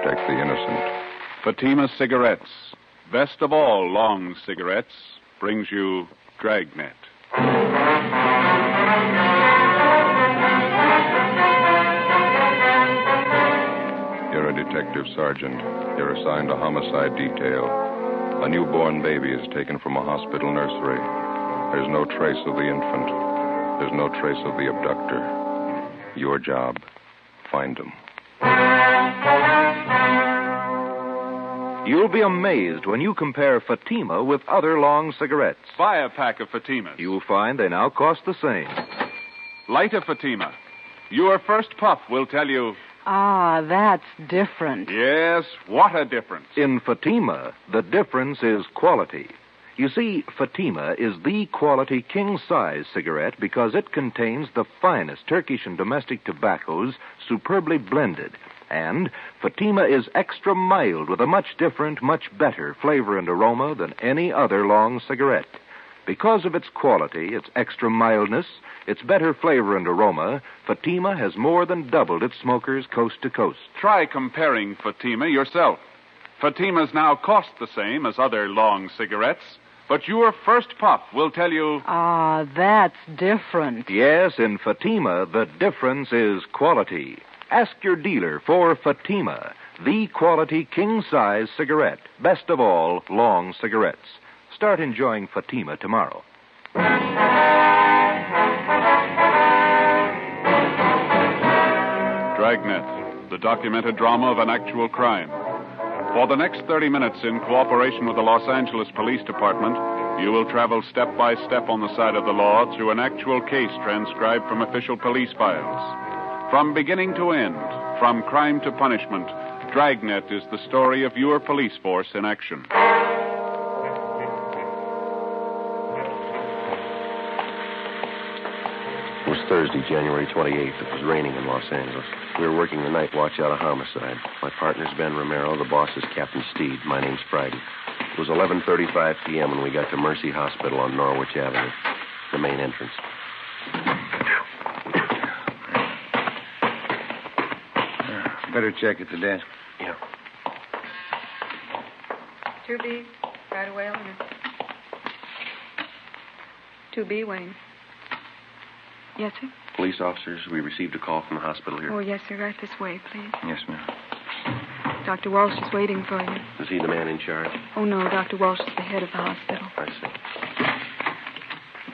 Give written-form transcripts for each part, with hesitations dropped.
protect the innocent. Fatima Cigarettes, best of all long cigarettes, brings you Dragnet. You're a detective sergeant. You're assigned a homicide detail. A newborn baby is taken from a hospital nursery. There's no trace of the infant. There's no trace of the abductor. Your job, find him. You'll be amazed when you compare Fatima with other long cigarettes. Buy a pack of Fatimas. You'll find they now cost the same. Light a Fatima. Your first puff will tell you... Ah, that's different. Yes, what a difference. In Fatima, the difference is quality. You see, Fatima is the quality king-size cigarette because it contains the finest Turkish and domestic tobaccos superbly blended. And Fatima is extra mild with a much different, much better flavor and aroma than any other long cigarette. Because of its quality, its extra mildness, its better flavor and aroma, Fatima has more than doubled its smokers coast to coast. Try comparing Fatima yourself. Fatimas now cost the same as other long cigarettes, but your first puff will tell you... Ah, that's different. Yes, in Fatima, the difference is quality. Ask your dealer for Fatima, the quality king-size cigarette. Best of all, long cigarettes. Start enjoying Fatima tomorrow. Dragnet, the documented drama of an actual crime. For the next 30 minutes, in cooperation with the Los Angeles Police Department, you will travel step by step on the side of the law through an actual case transcribed from official police files. From beginning to end, from crime to punishment, Dragnet is the story of your police force in action. It was Thursday, January 28th. It was raining in Los Angeles. We were working the night watch out of homicide. My partner's Ben Romero. The boss is Captain Steed. My name's Friday. It was 11:35 p.m. when we got to Mercy Hospital on Norwich Avenue, the main entrance. Better check at the desk. Yeah. 2B, right away, Eleanor. 2B, Wayne. Yes, sir? Police officers, we received a call from the hospital here. Oh, yes, sir. Right this way, please. Yes, ma'am. Dr. Walsh is waiting for you. Is he the man in charge? Oh, no, Dr. Walsh is the head of the hospital. I see.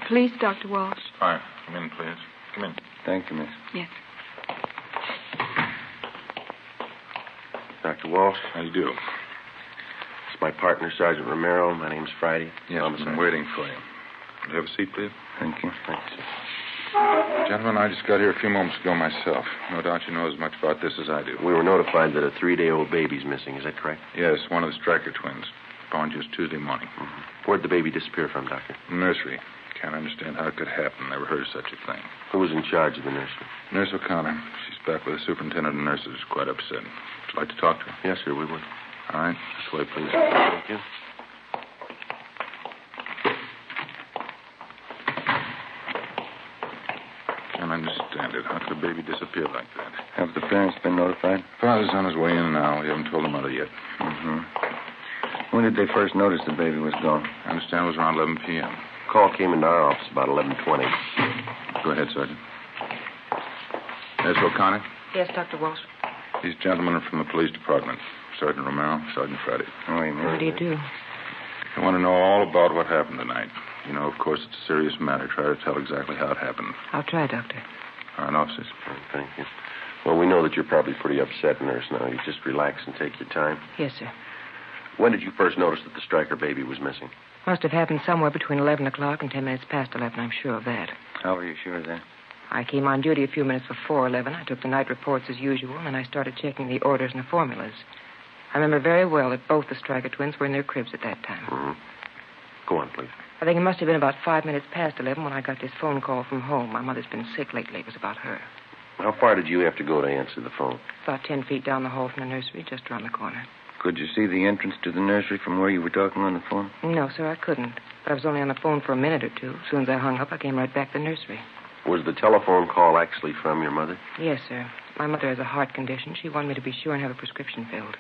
Please, Dr. Walsh. Hi. Come in, please. Come in. Thank you, miss. Yes. Dr. Walsh? How do you do? It's my partner, Sergeant Romero. My name's Friday. Yes, I'm waiting for you. Will you have a seat, please? Thank you. Thanks, sir. Gentlemen, I just got here a few moments ago myself. No doubt you know as much about this as I do. We were notified that a 3-day-old baby's missing. Is that correct? Yes, one of the Stryker twins. Found just Tuesday morning. Mm-hmm. Where'd the baby disappear from, Doctor? Nursery. Can't understand how it could happen. Never heard of such a thing. Who was in charge of the nursery? Nurse O'Connor. She's back with the superintendent of nurses. Quite upset. Would you like to talk to her? Yes, sir, we would. All right. This way, please. Thank you. Can't understand it. How could a baby disappear like that? Have the parents been notified? Father's on his way in now. We haven't told the mother yet. Mm-hmm. When did they first notice the baby was gone? I understand it was around 11 p.m. Call came into our office about 11:20. Go ahead, Sergeant. Nurse O'Connor? Yes, Dr. Walsh. These gentlemen are from the police department. Sergeant Romero, Sergeant Friday. Oh, you How do you do? I want to know all about what happened tonight. You know, of course, it's a serious matter. Try to tell exactly how it happened. I'll try, Doctor. All right, officers. Thank you. Well, we know that you're probably pretty upset, nurse, now. You just relax and take your time. Yes, sir. When did you first notice that the Stryker baby was missing? Must have happened somewhere between 11 o'clock and 10 minutes past 11. I'm sure of that. How were you sure of that? I came on duty a few minutes before 11. I took the night reports as usual, and I started checking the orders and the formulas. I remember very well that both the Stryker twins were in their cribs at that time. Mm-hmm. Go on, please. I think it must have been about 5 minutes past 11 when I got this phone call from home. My mother's been sick lately. It was about her. How far did you have to go to answer the phone? About 10 feet down the hall from the nursery, just around the corner. Could you see the entrance to the nursery from where you were talking on the phone? No, sir, I couldn't. But I was only on the phone for a minute or two. As soon as I hung up, I came right back to the nursery. Was the telephone call actually from your mother? Yes, sir. My mother has a heart condition. She wanted me to be sure and have a prescription filled.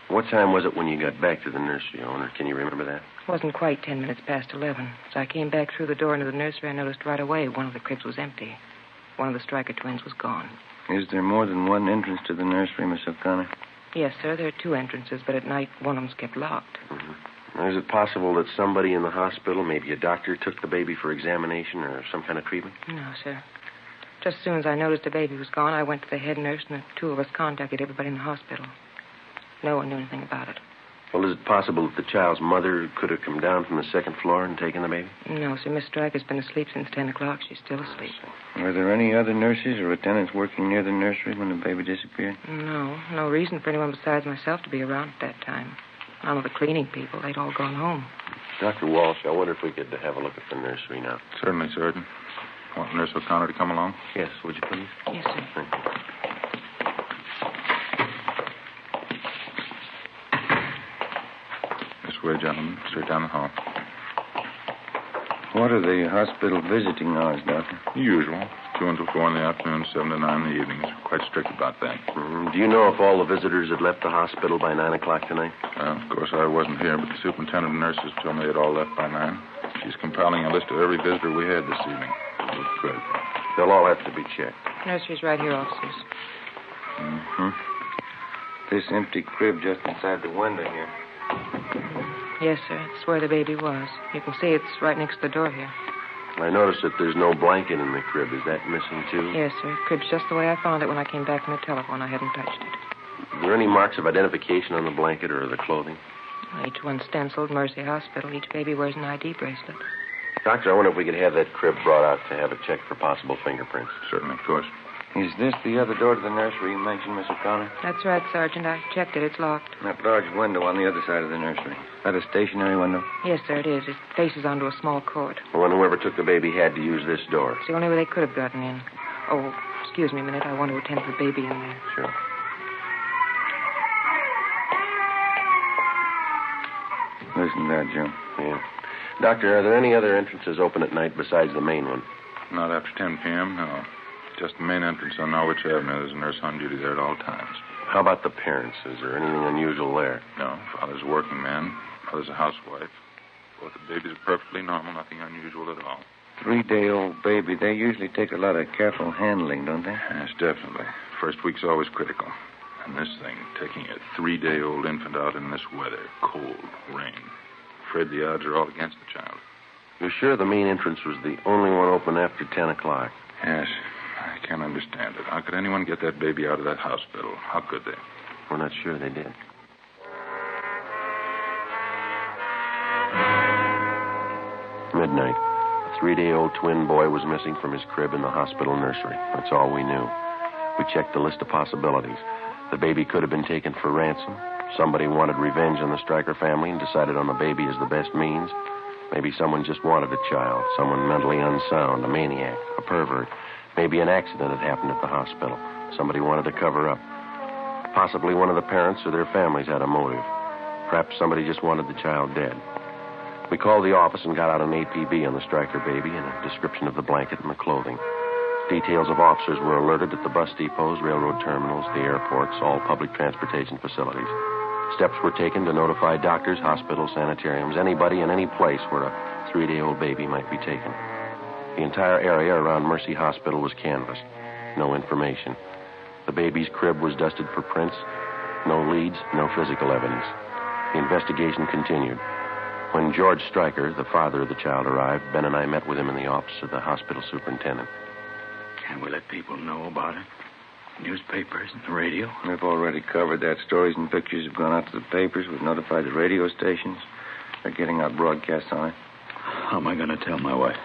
What time was it when you got back to the nursery, owner? Can you remember that? It wasn't quite 10 minutes past 11. As I came back through the door into the nursery, I noticed right away one of the cribs was empty. One of the Stryker twins was gone. Is there more than one entrance to the nursery, Miss O'Connor? Yes, sir, there are 2 entrances, but at night one of them's kept locked. Now, is it possible that somebody in the hospital, maybe a doctor, took the baby for examination or some kind of treatment? No, sir. Just as soon as I noticed the baby was gone, I went to the head nurse, and the 2 of us contacted everybody in the hospital. No one knew anything about it. Well, is it possible that the child's mother could have come down from the 2nd floor and taken the baby? No, sir. Miss Stryker's been asleep since 10 o'clock. She's still asleep. Were there any other nurses or attendants working near the nursery when the baby disappeared? No. No reason for anyone besides myself to be around at that time. None of the cleaning people. They'd all gone home. Dr. Walsh, I wonder if we could have a look at the nursery now. Certainly, Sergeant. Want Nurse O'Connor to come along? Yes, would you please? Yes, sir. Thank you. This way, gentlemen. Straight down the hall. What are the hospital visiting hours, Doctor? Usual. 2 until 4 in the afternoon, 7 to 9 in the evenings. Quite strict about that. Do you know if all the visitors had left the hospital by 9 o'clock tonight? Of course, I wasn't here, but the superintendent of nurses told me they'd all left by 9. She's compiling a list of every visitor we had this evening. Good. They'll all have to be checked. Nursery's right here, officers. Mm-hmm. This empty crib just inside the window here. Yes, sir. It's where the baby was. You can see it's right next to the door here. I noticed that there's no blanket in the crib. Is that missing, too? Yes, sir. Crib's just the way I found it when I came back from the telephone. I hadn't touched it. Are there any marks of identification on the blanket or the clothing? Each one stenciled Mercy Hospital. Each baby wears an ID bracelet. Doctor, I wonder if we could have that crib brought out to have it checked for possible fingerprints. Certainly, of course. Is this the other door to the nursery you mentioned, Miss O'Connor? That's right, Sergeant. I checked it. It's locked. That large window on the other side of the nursery. Is that a stationary window? Yes, sir, it is. It faces onto a small court. Well, then whoever took the baby had to use this door. It's the only way they could have gotten in. Oh, excuse me a minute. I want to attend to the baby in there. Sure. Listen to that, Joe. Yeah. Doctor, are there any other entrances open at night besides the main one? Not after 10 p.m., no. Just the main entrance on Norwich Avenue. There's a nurse on duty there at all times. How about the parents? Is there anything unusual there? No, father's a working man. Mother's a housewife. Both the babies are perfectly normal, nothing unusual at all. 3-day-old baby. They usually take a lot of careful handling, don't they? Yes, definitely. First week's always critical. And this thing, taking a 3-day-old infant out in this weather, cold, rain. Afraid the odds are all against the child. You're sure the main entrance was the only one open after 10 o'clock? Yes. I can't understand it. How could anyone get that baby out of that hospital? How could they? We're not sure they did. Midnight. A 3-day-old twin boy was missing from his crib in the hospital nursery. That's all we knew. We checked the list of possibilities. The baby could have been taken for ransom. Somebody wanted revenge on the Stryker family and decided on the baby as the best means. Maybe someone just wanted a child, someone mentally unsound, a maniac, a pervert. Maybe an accident had happened at the hospital. Somebody wanted to cover up. Possibly one of the parents or their families had a motive. Perhaps somebody just wanted the child dead. We called the office and got out an APB on the Stryker baby and a description of the blanket and the clothing. Details of officers were alerted at the bus depots, railroad terminals, the airports, all public transportation facilities. Steps were taken to notify doctors, hospitals, sanitariums, anybody in any place where a 3-day-old baby might be taken. The entire area around Mercy Hospital was canvassed. No information. The baby's crib was dusted for prints. No leads, no physical evidence. The investigation continued. When George Stryker, the father of the child, arrived, Ben and I met with him in the office of the hospital superintendent. Can we let people know about it? Newspapers and the radio? We've already covered that. Stories and pictures have gone out to the papers. We've notified the radio stations. They're getting out broadcasts on it. How am I going to tell my wife?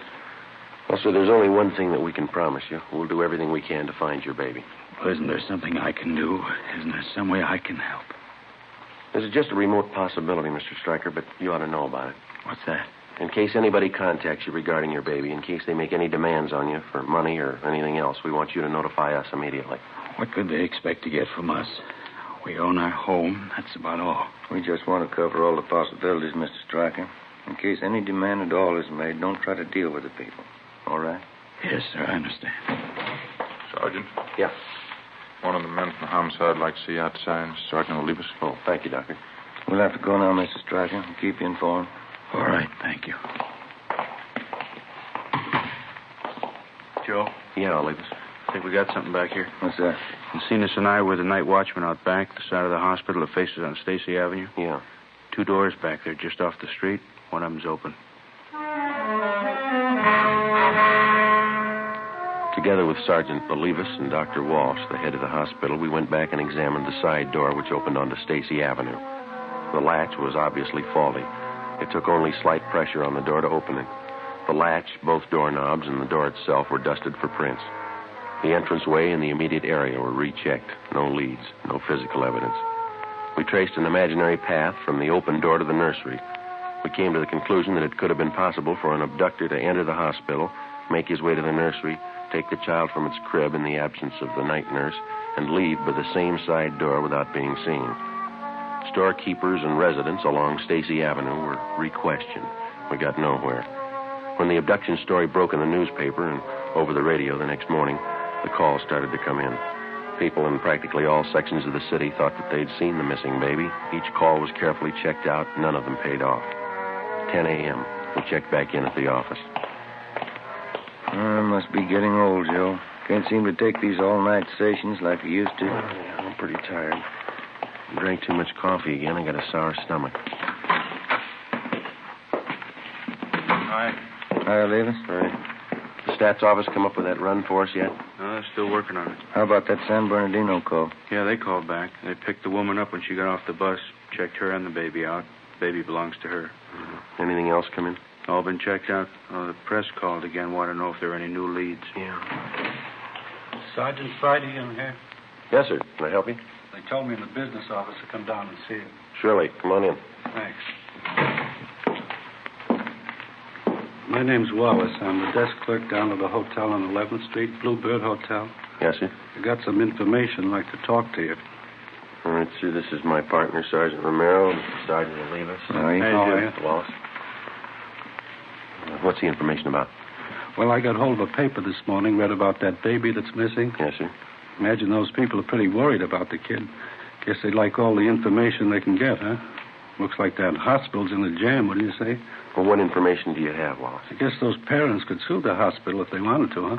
Well, sir, there's only one thing that we can promise you. We'll do everything we can to find your baby. Well, isn't there something I can do? Isn't there some way I can help? This is just a remote possibility, Mr. Stryker, but you ought to know about it. What's that? In case anybody contacts you regarding your baby, in case they make any demands on you for money or anything else, we want you to notify us immediately. What could they expect to get from us? We own our home. That's about all. We just want to cover all the possibilities, Mr. Stryker. In case any demand at all is made, don't try to deal with the people. All right? Yes, sir, I understand. Sergeant? Yeah. One of the men from the homicide would like to see you outside. Sergeant will leave us. Oh, thank you, Doctor. We'll have to go now, Mr. Stryker. I'll keep you informed. All right, thank you. Joe, Yeah, I'll leave us. I think we got something back here. What's that? Encina's and I were the night watchman out back, the side of the hospital that faces on Stacy Avenue. Yeah. 2 doors back there, just off the street. One of them's open. Together with Sergeant Believis and Dr. Walsh, the head of the hospital, we went back and examined the side door which opened onto Stacy Avenue. The latch was obviously faulty. It took only slight pressure on the door to open it. The latch, both doorknobs, and the door itself were dusted for prints. The entranceway and the immediate area were rechecked. No leads, no physical evidence. We traced an imaginary path from the open door to the nursery. We came to the conclusion that it could have been possible for an abductor to enter the hospital, make his way to the nursery, take the child from its crib in the absence of the night nurse, and leave by the same side door without being seen. Storekeepers and residents along Stacy Avenue were re-questioned. We got nowhere. When the abduction story broke in the newspaper and over the radio the next morning, the calls started to come in. People in practically all sections of the city thought that they'd seen the missing baby. Each call was carefully checked out. None of them paid off. 10 a.m. We checked back in at the office. I must be getting old, Joe. Can't seem to take these all-night sessions like I used to. I'm pretty tired. I drank too much coffee again. I got a sour stomach. Hi. Hi, Levis. Right. The stats office come up with that run for us yet? No, they're still working on it. How about that San Bernardino call? Yeah, they called back. They picked the woman up when she got off the bus, checked her and the baby out. The baby belongs to her. Anything else come in? All been checked out. Oh, the press called again. Want to know if there are any new leads. Yeah. Sergeant Friday in here. Yes, sir. Can I help you? They told me in the business office to come down and see you. Surely. Come on in. Thanks. My name's Wallace. I'm the desk clerk down at the hotel on 11th Street, Bluebird Hotel. Yes, sir. I got some information. I'd like to talk to you. All right, sir. This is my partner, Sergeant Romero. Sergeant Olivas. How are you? How are you? Wallace. What's the information about? Well, I got hold of a paper this morning, read about that baby that's missing. Yes, sir. Imagine those people are pretty worried about the kid. Guess they'd like all the information they can get, huh? Looks like that hospital's in a jam, wouldn't you say? Well, what information do you have, Wallace? I guess those parents could sue the hospital if they wanted to, huh?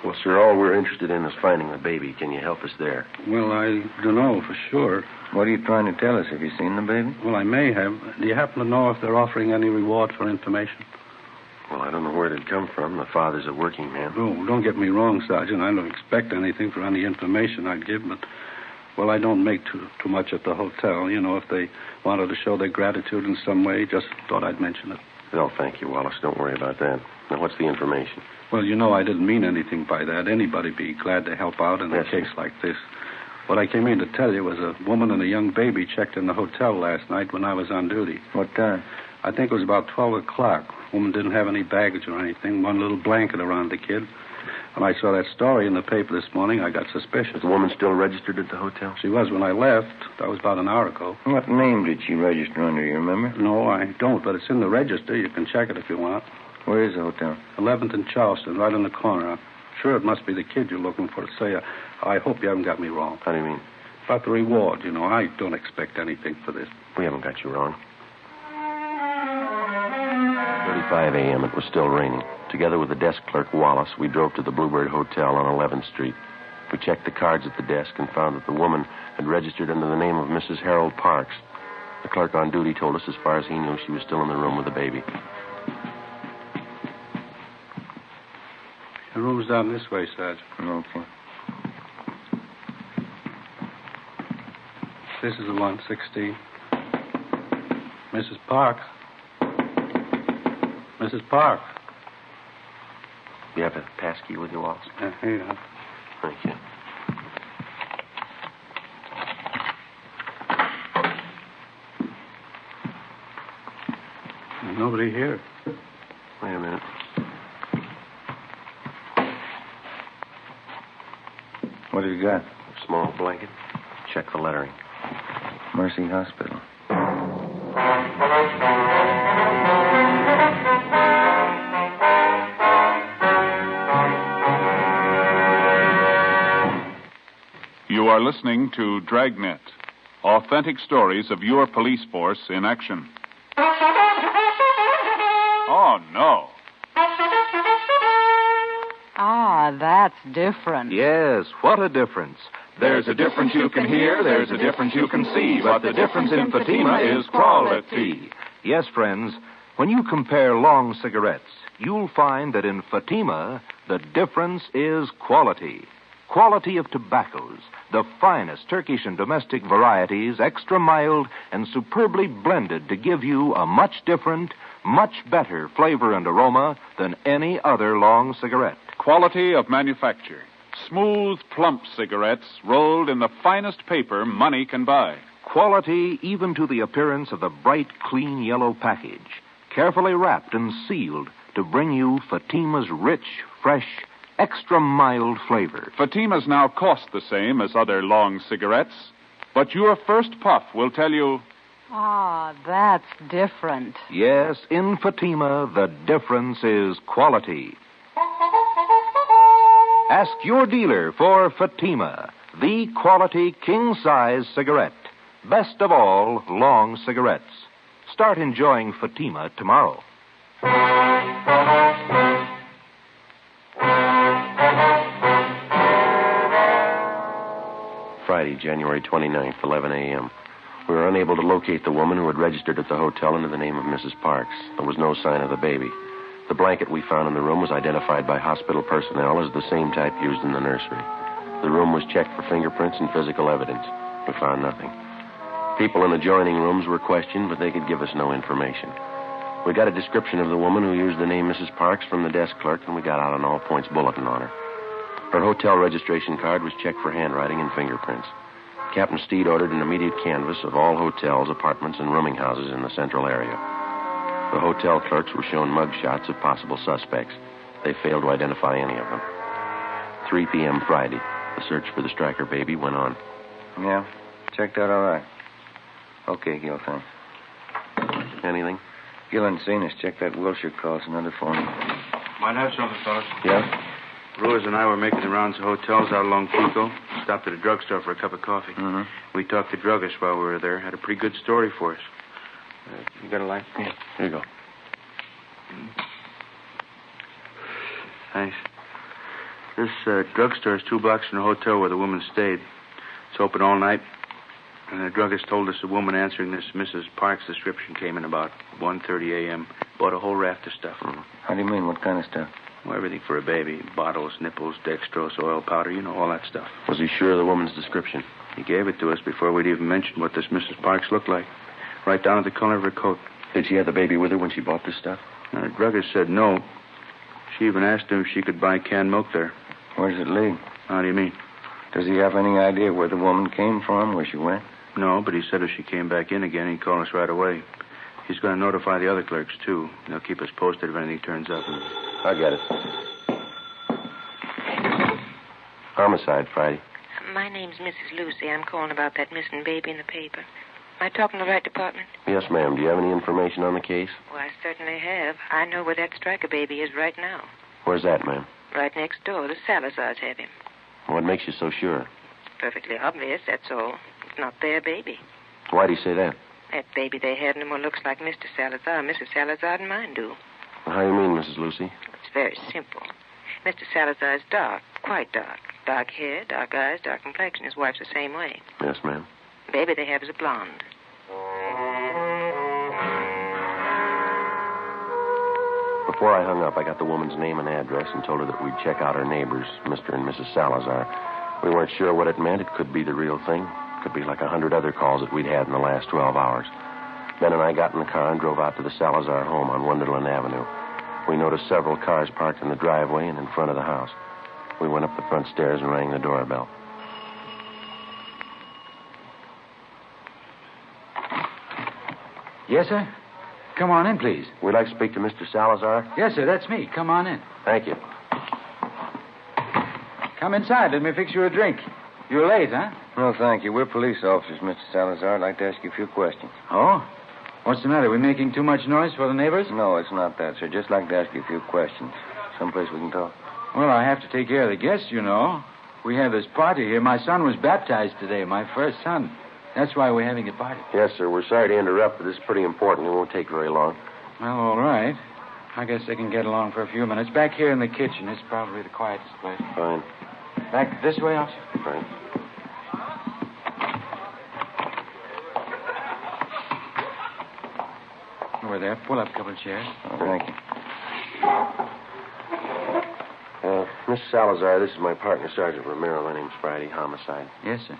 Well, sir, all we're interested in is finding the baby. Can you help us there? Well, I don't know for sure. What are you trying to tell us? Have you seen the baby? Well, I may have. Do you happen to know if they're offering any reward for information? Well, I don't know where it'd come from. The father's a working man. Oh, don't get me wrong, Sergeant. I don't expect anything for any information I'd give, but, well, I don't make too much at the hotel. You know, if they wanted to show their gratitude in some way, just thought I'd mention it. No, thank you, Wallace. Don't worry about that. Now, what's the information? Well, you know, I didn't mean anything by that. Anybody'd be glad to help out in a case like this. What I came in to tell you was a woman and a young baby checked in the hotel last night when I was on duty. What time? I think it was about 12 o'clock. Woman didn't have any baggage or anything, one little blanket around the kid. When I saw that story in the paper this morning, I got suspicious. Is the woman still registered at the hotel? She was when I left. That was about an hour ago. What name did she register under, you remember? No, I don't, but it's in the register. You can check it if you want. Where is the hotel? 11th and Charleston, right in the corner. I'm sure it must be the kid you're looking for. Say, I hope you haven't got me wrong. How do you mean? About the reward, you know. I don't expect anything for this. We haven't got you wrong. 5 a.m. It was still raining. Together with the desk clerk, Wallace, we drove to the Bluebird Hotel on 11th Street. We checked the cards at the desk and found that the woman had registered under the name of Mrs. Harold Parks. The clerk on duty told us as far as he knew she was still in the room with the baby. The room's down this way, Sergeant. Okay. This is the 116. Mrs. Park. Mrs. Park. You have a passkey with you, Wallace? Here you are. Thank you. There's nobody here. Wait a minute. What have you got? A small blanket. Check the lettering. Mercy Hospital. You are listening to Dragnet, authentic stories of your police force in action. Oh, no. Ah, that's different. Yes, what a difference. There's a difference you can hear, there's a difference you can see, but the difference in Fatima is quality. Yes, friends, when you compare long cigarettes, you'll find that in Fatima, the difference is quality. Quality of tobaccos, the finest Turkish and domestic varieties, extra mild and superbly blended to give you a much different, much better flavor and aroma than any other long cigarette. Quality of manufacture. Smooth, plump cigarettes rolled in the finest paper money can buy. Quality even to the appearance of the bright, clean yellow package, carefully wrapped and sealed to bring you Fatima's rich, fresh, extra mild flavor. Fatimas now cost the same as other long cigarettes, but your first puff will tell you... Ah, that's different. Yes, in Fatima, the difference is quality. Ask your dealer for Fatima, the quality king-size cigarette. Best of all, long cigarettes. Start enjoying Fatima tomorrow. Friday, January 29th, 11 a.m. We were unable to locate the woman who had registered at the hotel under the name of Mrs. Parks. There was no sign of the baby. The blanket we found in the room was identified by hospital personnel as the same type used in the nursery. The room was checked for fingerprints and physical evidence. We found nothing. People in adjoining rooms were questioned, but they could give us no information. We got a description of the woman who used the name Mrs. Parks from the desk clerk, and we got out an all-points bulletin on her. Her hotel registration card was checked for handwriting and fingerprints. Captain Steed ordered an immediate canvass of all hotels, apartments, and rooming houses in the central area. The hotel clerks were shown mug shots of possible suspects. They failed to identify any of them. 3 p.m. Friday, the search for the Stryker baby went on. Yeah, checked out all right. Okay, Gil, thanks. Anything? Gil and Zenas checked that Wilshire call. It's another phone. Might have something, fellas. Yeah? Ruiz and I were making the rounds of hotels out along Pico. Stopped at a drugstore for a cup of coffee. Mm-hmm. We talked to druggists while we were there. Had a pretty good story for us. You got a light? Yeah. Here you go. Thanks. This drugstore is 2 blocks from the hotel where the woman stayed. It's open all night. And the druggist told us the woman answering this Mrs. Parks description came in about 1:30 a.m. Bought a whole raft of stuff. Mm-hmm. How do you mean? What kind of stuff? Well, everything for a baby. Bottles, nipples, dextrose, oil powder, all that stuff. Was he sure of the woman's description? He gave it to us before we'd even mentioned what this Mrs. Parks looked like. Right down to the color of her coat. Did she have the baby with her when she bought this stuff? The druggist said no. She even asked him if she could buy canned milk there. Where does it lead? How do you mean? Does he have any idea where the woman came from, where she went? No, but he said if she came back in again, he'd call us right away. He's going to notify the other clerks, too. They'll keep us posted if anything turns up. I got it. Homicide, Friday. My name's Mrs. Lucy. I'm calling about that missing baby in the paper. Am I talking to the right department? Yes, ma'am. Do you have any information on the case? Well, I certainly have. I know where that Stryker baby is right now. Where's that, ma'am? Right next door. The Salazars have him. What makes you so sure? Perfectly obvious, that's all. It's not their baby. Why do you say that? That baby they have no more looks like Mr. Salazar, Mrs. Salazar, than mine do. Well, how do you mean, Mrs. Lucy? It's very simple. Mr. Salazar is dark, quite dark. Dark hair, dark eyes, dark complexion. His wife's the same way. Yes, ma'am. The baby they have is a blonde. Before I hung up, I got the woman's name and address and told her that we'd check out her neighbors, Mr. and Mrs. Salazar. We weren't sure what it meant. It could be the real thing. It could be like 100 other calls that we'd had in the last 12 hours. Ben and I got in the car and drove out to the Salazar home on Wonderland Avenue. We noticed several cars parked in the driveway and in front of the house. We went up the front stairs and rang the doorbell. Yes, sir? Come on in, please. We'd like to speak to Mr. Salazar. Yes, sir, that's me. Come on in. Thank you. Come inside. Let me fix you a drink. You're late, huh? No, thank you. We're police officers, Mr. Salazar. I'd like to ask you a few questions. Oh? What's the matter? We making too much noise for the neighbors? No, it's not that, sir. Just like to ask you a few questions. Someplace we can talk. Well, I have to take care of the guests, you know. We have this party here. My son was baptized today, my first son. That's why we're having a party. Yes, sir. We're sorry to interrupt, but this is pretty important. It won't take very long. Well, all right. I guess they can get along for a few minutes. Back here in the kitchen is probably the quietest place. Fine. Back this way, officer? Fine. Over there. Pull up a couple of chairs. Oh, thank you. Miss Salazar, this is my partner, Sergeant Romero. My name's Friday. Homicide. Yes, sir.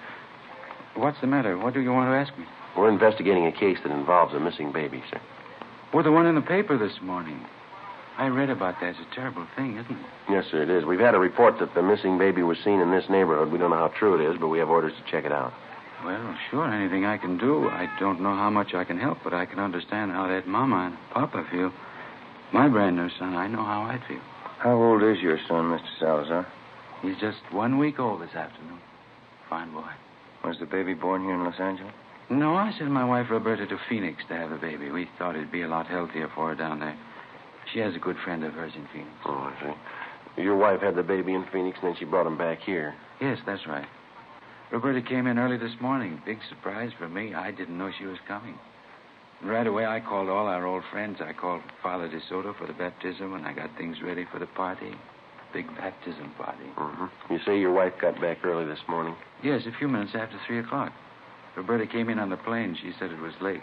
What's the matter? What do you want to ask me? We're investigating a case that involves a missing baby, sir. Well, the one in the paper this morning. I read about that. It's a terrible thing, isn't it? Yes, sir, it is. We've had a report that the missing baby was seen in this neighborhood. We don't know how true it is, but we have orders to check it out. Well, sure, anything I can do. I don't know how much I can help, but I can understand how that mama and papa feel. My brand new son, I know how I'd feel. How old is your son, Mr. Salazar? He's just 1 week old this afternoon. Fine boy. Was the baby born here in Los Angeles? No, I sent my wife Roberta to Phoenix to have a baby. We thought it'd be a lot healthier for her down there. She has a good friend of hers in Phoenix. Oh, I see. Your wife had the baby in Phoenix, and then she brought him back here. Yes, that's right. Roberta came in early this morning. Big surprise for me. I didn't know she was coming. Right away, I called all our old friends. I called Father DeSoto for the baptism, and I got things ready for the party. Big baptism party. Mm-hmm. You say your wife got back early this morning? Yes, a few minutes after 3 o'clock. Roberta came in on the plane. She said it was late.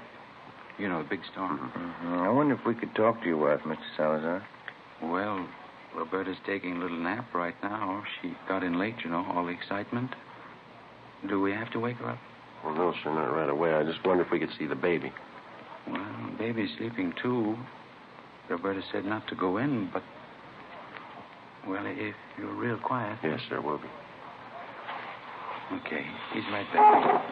You know, a big storm. Mm-hmm. I wonder if we could talk to your wife, Mr. Salazar. Well, Roberta's taking a little nap right now. She got in late, you know, all the excitement. Do we have to wake her up? Well, no, sir, not right away. I just wondered if we could see the baby. Well, baby's sleeping, too. Roberta said not to go in, but... Well, if you're real quiet... Yes, sir, we'll be. Okay, he's right back.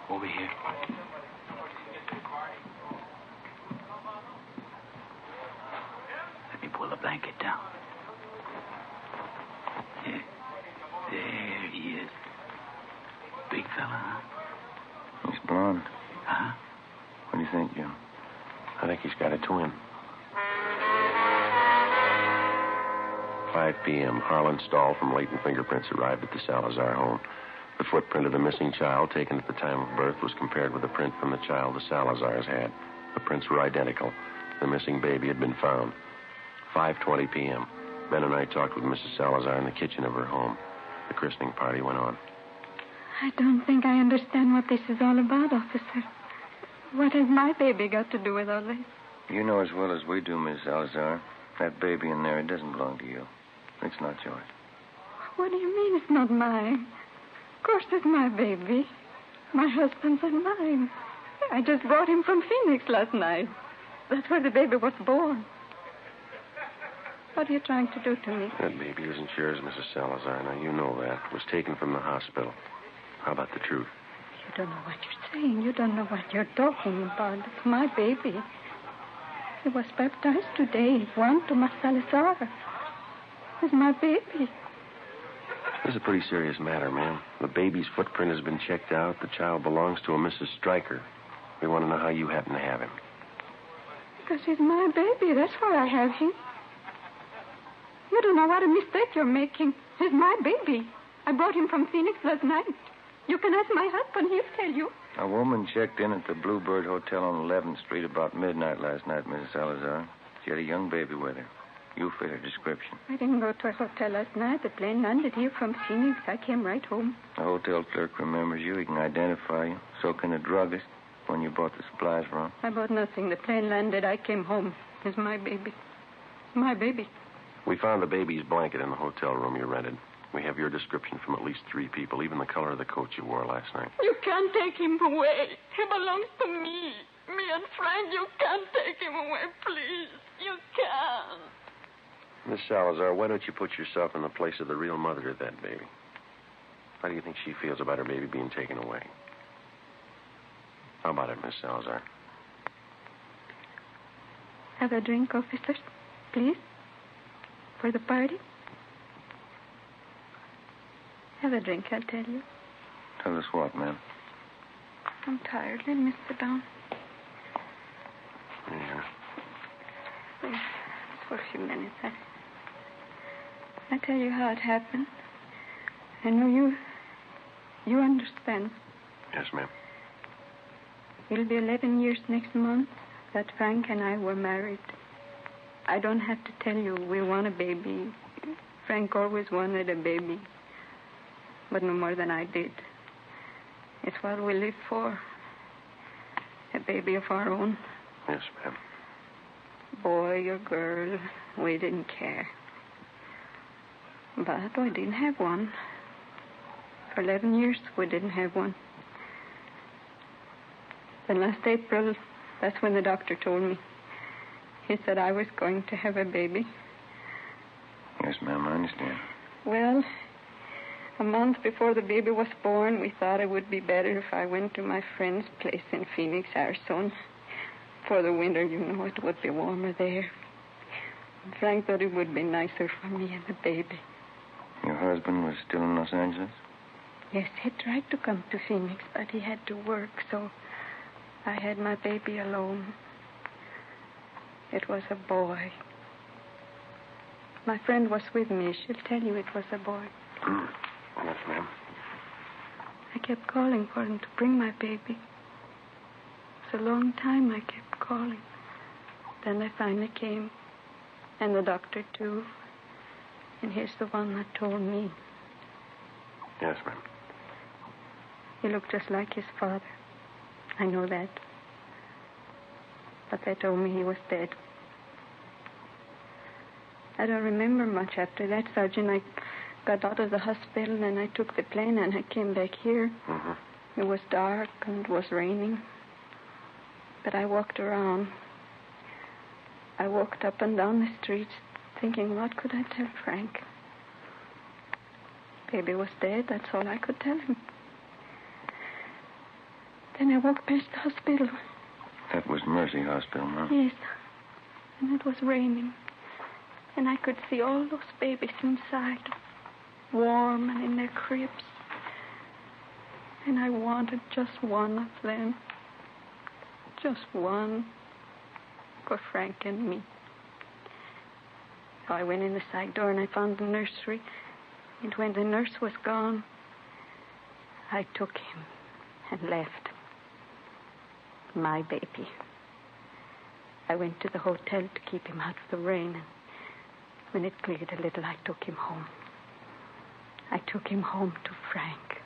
Over here. Let me pull the blanket down. Yeah. There he is. Big fella, huh? He's blonde. Huh? What do you think, Jim? I think he's got a twin. 5 p.m., Harlan Stahl from Leighton Fingerprints arrived at the Salazar home. The footprint of the missing child, taken at the time of birth, was compared with the print from the child the Salazars had. The prints were identical. The missing baby had been found. 5:20 p.m. Ben and I talked with Mrs. Salazar in the kitchen of her home. The christening party went on. I don't think I understand what this is all about, officer. What has my baby got to do with all this? You know as well as we do, Miss Salazar. That baby in there, it doesn't belong to you. It's not yours. What do you mean it's not mine? Of course it's my baby. My husband's and mine. I just brought him from Phoenix last night. That's where the baby was born. What are you trying to do to me? That baby isn't yours, Mrs. Salazar. Now, you know that. It was taken from the hospital. How about the truth? You don't know what you're saying. You don't know what you're talking about. It's my baby. He was baptized today. Juan Tomas Salazar. It's my baby. This is a pretty serious matter, ma'am. The baby's footprint has been checked out. The child belongs to a Mrs. Stryker. We want to know how you happen to have him. Because he's my baby. That's why I have him. You don't know what a mistake you're making. He's my baby. I brought him from Phoenix last night. You can ask my husband. He'll tell you. A woman checked in at the Bluebird Hotel on 11th Street about midnight last night, Mrs. Salazar. She had a young baby with her. You fit her description. I didn't go to a hotel last night. The plane landed here from Phoenix. I came right home. The hotel clerk remembers you. He can identify you. So can the druggist when you bought the supplies from. I bought nothing. The plane landed. I came home. It's my baby. My baby. We found the baby's blanket in the hotel room you rented. We have your description from at least 3 people, even the color of the coat you wore last night. You can't take him away. He belongs to me. Me and Frank, you can't take him away, please. You can't. Miss Salazar, why don't you put yourself in the place of the real mother of that baby? How do you think she feels about her baby being taken away? How about it, Miss Salazar? Have a drink, officers, please. For the party. Have a drink, I'll tell you. Tell us what, ma'am? I'm tired. Let me sit down. Yeah. Please, it's for few minutes. I tell you how it happened. I know you understand. Yes, ma'am. It'll be 11 years next month that Frank and I were married. I don't have to tell you we want a baby. Frank always wanted a baby, but no more than I did. It's what we live for. A baby of our own. Yes, ma'am. Boy or girl, we didn't care. But we didn't have one. For 11 years, we didn't have one. Then last April, that's when the doctor told me. He said I was going to have a baby. Yes, ma'am, I understand. Well, a month before the baby was born, we thought it would be better if I went to my friend's place in Phoenix, Arizona. For the winter, you know, it would be warmer there. Frank thought it would be nicer for me and the baby. Your husband was still in Los Angeles? Yes, he tried to come to Phoenix, but he had to work, so I had my baby alone. It was a boy. My friend was with me. She'll tell you it was a boy. Yes, ma'am. I kept calling for him to bring my baby. It's a long time I kept calling. Then they finally came, and the doctor, too. And he's the one that told me. Yes, ma'am. He looked just like his father. I know that. But they told me he was dead. I don't remember much after that, Sergeant. I got out of the hospital and I took the plane and I came back here. Mm-hmm. It was dark and it was raining. But I walked around. I walked up and down the streets thinking, what could I tell Frank? Baby was dead, that's all I could tell him. Then I walked past the hospital. That was Mercy Hospital, huh? Yes. And it was raining. And I could see all those babies inside, warm and in their cribs. And I wanted just one of them. Just one for Frank and me. So I went in the side door and I found the nursery. And when the nurse was gone, I took him and left. My baby. I went to the hotel to keep him out of the rain. And when it cleared a little, I took him home. I took him home to Frank.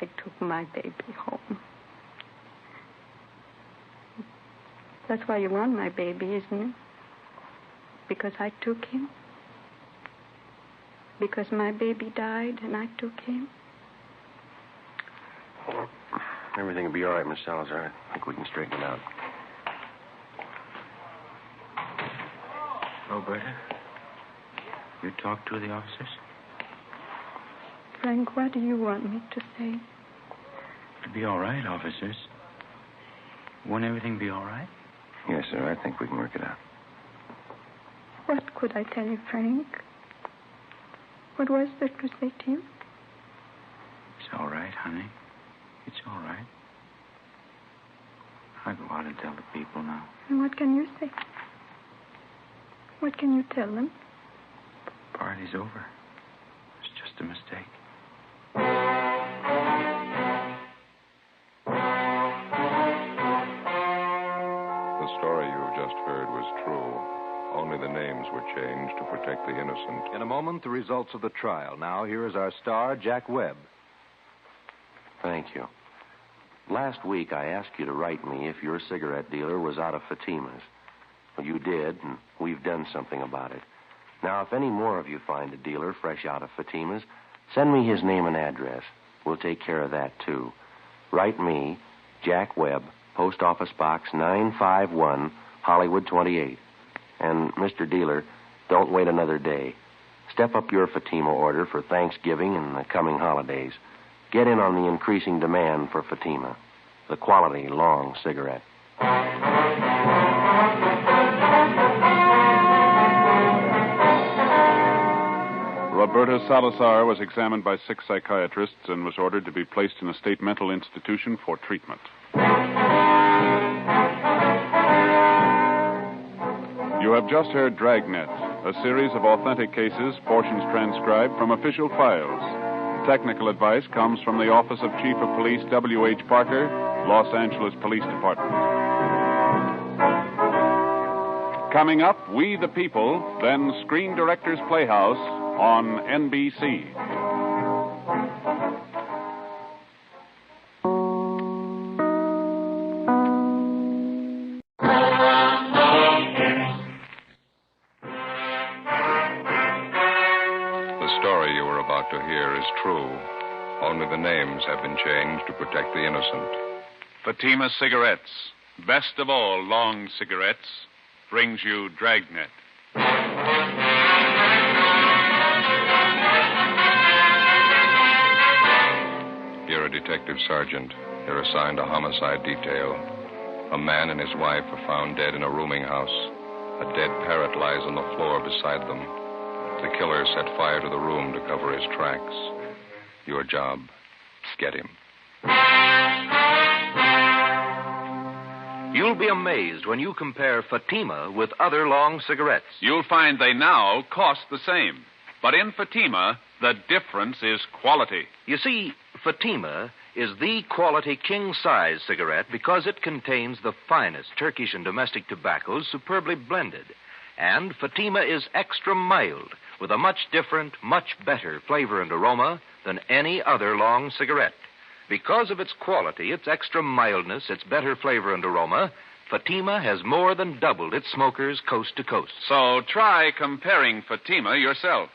I took my baby home. That's why you want my baby, isn't it? Because I took him? Because my baby died and I took him? Everything will be all right, Miss Salazar. I think we can straighten it out. Roberta, you talked to the officers? Frank, what do you want me to say? It'll be all right, officers. Won't everything be all right? Yes, sir. I think we can work it out. What could I tell you, Frank? What was there to say to you? It's all right, honey. It's all right. I'll go out and tell the people now. And what can you say? What can you tell them? The party's over. It's just a mistake. The story you've just heard was true. Only the names were changed to protect the innocent. In a moment, the results of the trial. Now, here is our star, Jack Webb. Thank you. Last week, I asked you to write me if your cigarette dealer was out of Fatima's. Well, you did, and we've done something about it. Now, if any more of you find a dealer fresh out of Fatima's, send me his name and address. We'll take care of that, too. Write me, Jack Webb, Post Office Box 951, Hollywood 28. And, Mr. Dealer, don't wait another day. Step up your Fatima order for Thanksgiving and the coming holidays. Get in on the increasing demand for Fatima, the quality long cigarette. Roberta Salazar was examined by 6 psychiatrists and was ordered to be placed in a state mental institution for treatment. You have just heard Dragnet, a series of authentic cases, portions transcribed from official files. Technical advice comes from the Office of Chief of Police W.H. Parker, Los Angeles Police Department. Coming up, We the People, then Screen Directors Playhouse on NBC. The story you are about to hear is true. Only the names have been changed to protect the innocent. Fatima Cigarettes, best of all long cigarettes, brings you Dragnet. You're a detective sergeant. You're assigned a homicide detail. A man and his wife are found dead in a rooming house. A dead parrot lies on the floor beside them. The killer set fire to the room to cover his tracks. Your job, get him. You'll be amazed when you compare Fatima with other long cigarettes. You'll find they now cost the same. But in Fatima, the difference is quality. You see, Fatima is the quality king-size cigarette because it contains the finest Turkish and domestic tobaccos superbly blended. And Fatima is extra mild with a much different, much better flavor and aroma than any other long cigarette. Because of its quality, its extra mildness, its better flavor and aroma, Fatima has more than doubled its smokers coast to coast. So try comparing Fatima yourself.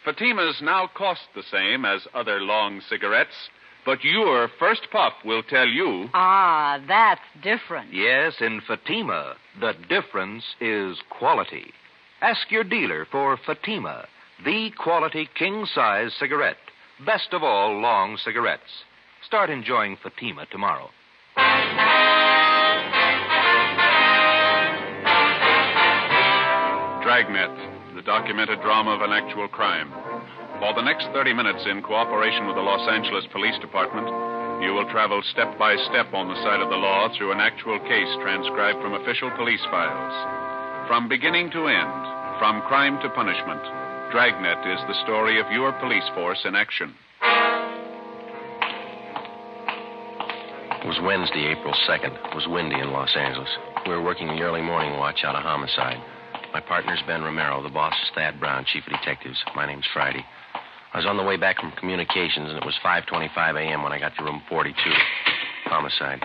Fatimas now cost the same as other long cigarettes, but your first puff will tell you... Ah, that's different. Yes, in Fatima, the difference is quality. Ask your dealer for Fatima, the quality king-size cigarette. Best of all long cigarettes. Start enjoying Fatima tomorrow. Dragnet, the documented drama of an actual crime. For the next 30 minutes, in cooperation with the Los Angeles Police Department, you will travel step by step on the side of the law through an actual case transcribed from official police files. From beginning to end, from crime to punishment, Dragnet is the story of your police force in action. It was Wednesday, April 2nd. It was windy in Los Angeles. We were working the early morning watch out of homicide. My partner's Ben Romero. The boss is Thad Brown, chief of detectives. My name's Friday. I was on the way back from communications, and it was 5:25 a.m. when I got to room 42. Homicide.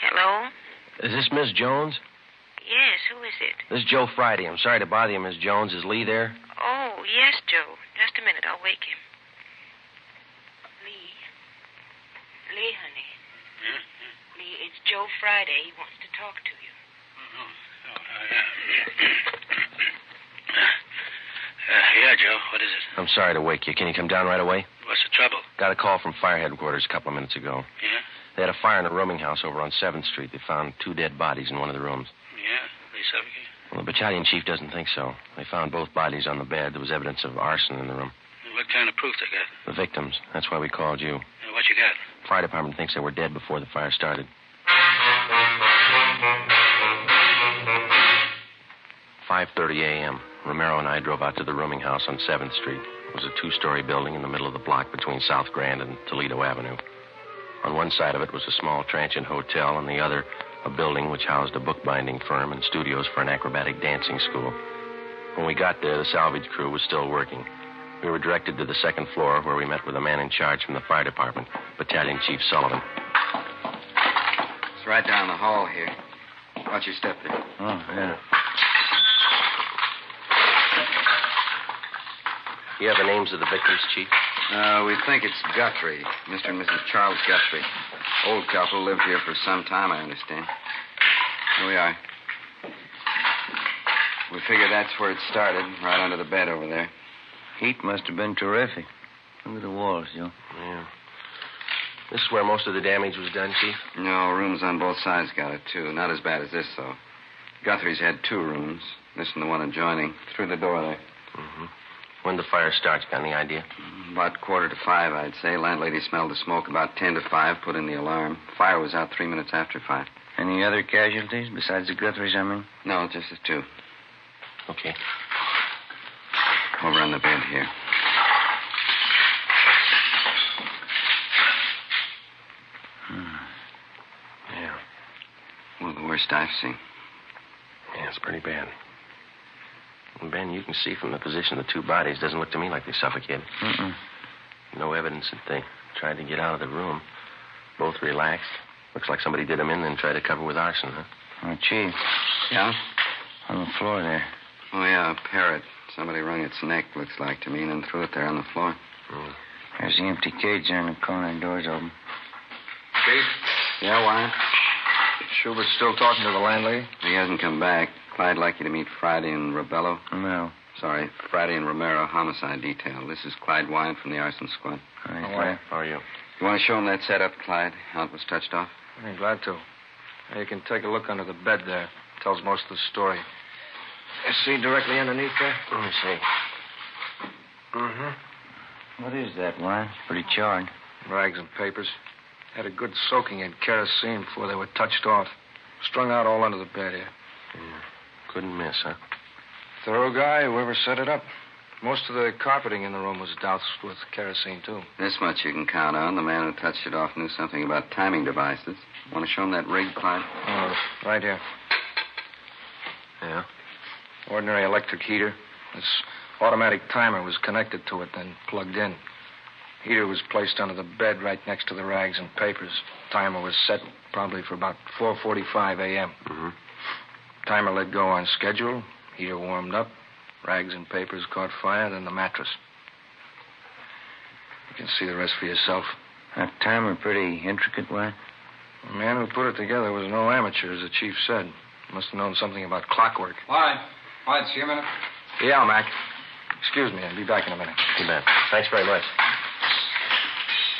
Hello? Is this Miss Jones? Yes, who is it? This is Joe Friday. I'm sorry to bother you, Miss Jones. Is Lee there? Oh, yes, Joe. Just a minute. I'll wake him. Lee, honey. Lee, it's Joe Friday. He wants to talk to you. Yeah, Joe. What is it? I'm sorry to wake you. Can you come down right away? What's the trouble? Got a call from fire headquarters a couple of minutes ago. Yeah? They had a fire in a rooming house over on 7th Street. They found 2 dead bodies in one of the rooms. Yeah? They suffocated? Well, the battalion chief doesn't think so. They found both bodies on the bed. There was evidence of arson in the room. What kind of proof they got? The victims. That's why we called you. What you got? Fire department thinks they were dead before the fire started. 5:30 a.m. Romero and I drove out to the rooming house on 7th Street. It was a 2-story building in the middle of the block between South Grand and Toledo Avenue. On one side of it was a small transient hotel, and the other, a building which housed a bookbinding firm and studios for an acrobatic dancing school. When we got there, the salvage crew was still working. We were directed to the 2nd floor, where we met with a man in charge from the fire department, Battalion Chief Sullivan. It's right down the hall here. Watch your step there. Oh, yeah. You have the names of the victims, Chief? We think it's Guthrie, Mr. and Mrs. Charles Guthrie. Old couple lived here for some time, I understand. Here we are. We figure that's where it started, right under the bed over there. Heat must have been terrific. Look at the walls, Joe. Yeah. This is where most of the damage was done, Chief? No, rooms on both sides got it, too. Not as bad as this, though. Guthrie's had 2 rooms. This and the one adjoining. Through the door there. Mm-hmm. When the fire starts, got any idea? About 4:45, I'd say. Landlady smelled the smoke about 10 to 5, put in the alarm. Fire was out 3 minutes after 5. Any other casualties besides the Guthries, I mean? No, just the 2. Okay. Over on the bed here. Yeah. One of the worst I've seen. Yeah, it's pretty bad. And Ben, you can see from the position of the 2 bodies, doesn't look to me like they suffocated. Mm-mm. No evidence that they tried to get out of the room. Both relaxed. Looks like somebody did them in and tried to cover with arson, huh? Oh, Chief. Yeah? On the floor there. Oh, yeah, a parrot. Somebody wrung its neck, looks like to me, and then threw it there on the floor. Mm. There's the empty cage there in the corner. Door's open. Chief? Yeah, why? Schubert's still talking to the landlady? He hasn't come back. Clyde'd like you to meet Friday and Rebello. No. Sorry, Friday and Romero, homicide detail. This is Clyde Wyatt from the arson squad. Hi, How are you? You want to show him that setup, Clyde? How it was touched off? I'm glad to. You can take a look under the bed there. Tells most of the story. You see directly underneath there? Let me see. Mm-hmm. What is that, Wyatt? Pretty charred. Rags and papers. Had a good soaking in kerosene before they were touched off. Strung out all under the bed here. Yeah. Couldn't miss, huh? Thorough guy, whoever set it up. Most of the carpeting in the room was doused with kerosene, too. This much you can count on. The man who touched it off knew something about timing devices. Want to show him that rig, Clyde? Oh, right here. Yeah? Ordinary electric heater. This automatic timer was connected to it, then plugged in. Heater was placed under the bed right next to the rags and papers. Timer was set probably for about 4:45 a.m. Mm-hmm. Timer let go on schedule. Heater warmed up. Rags and papers caught fire, then the mattress. You can see the rest for yourself. That timer pretty intricate, Wyatt? The man who put it together was no amateur, as the chief said. Must have known something about clockwork. Wyatt, see you a minute. Yeah, Mac. Excuse me, I'll be back in a minute. Too bad. Thanks very much.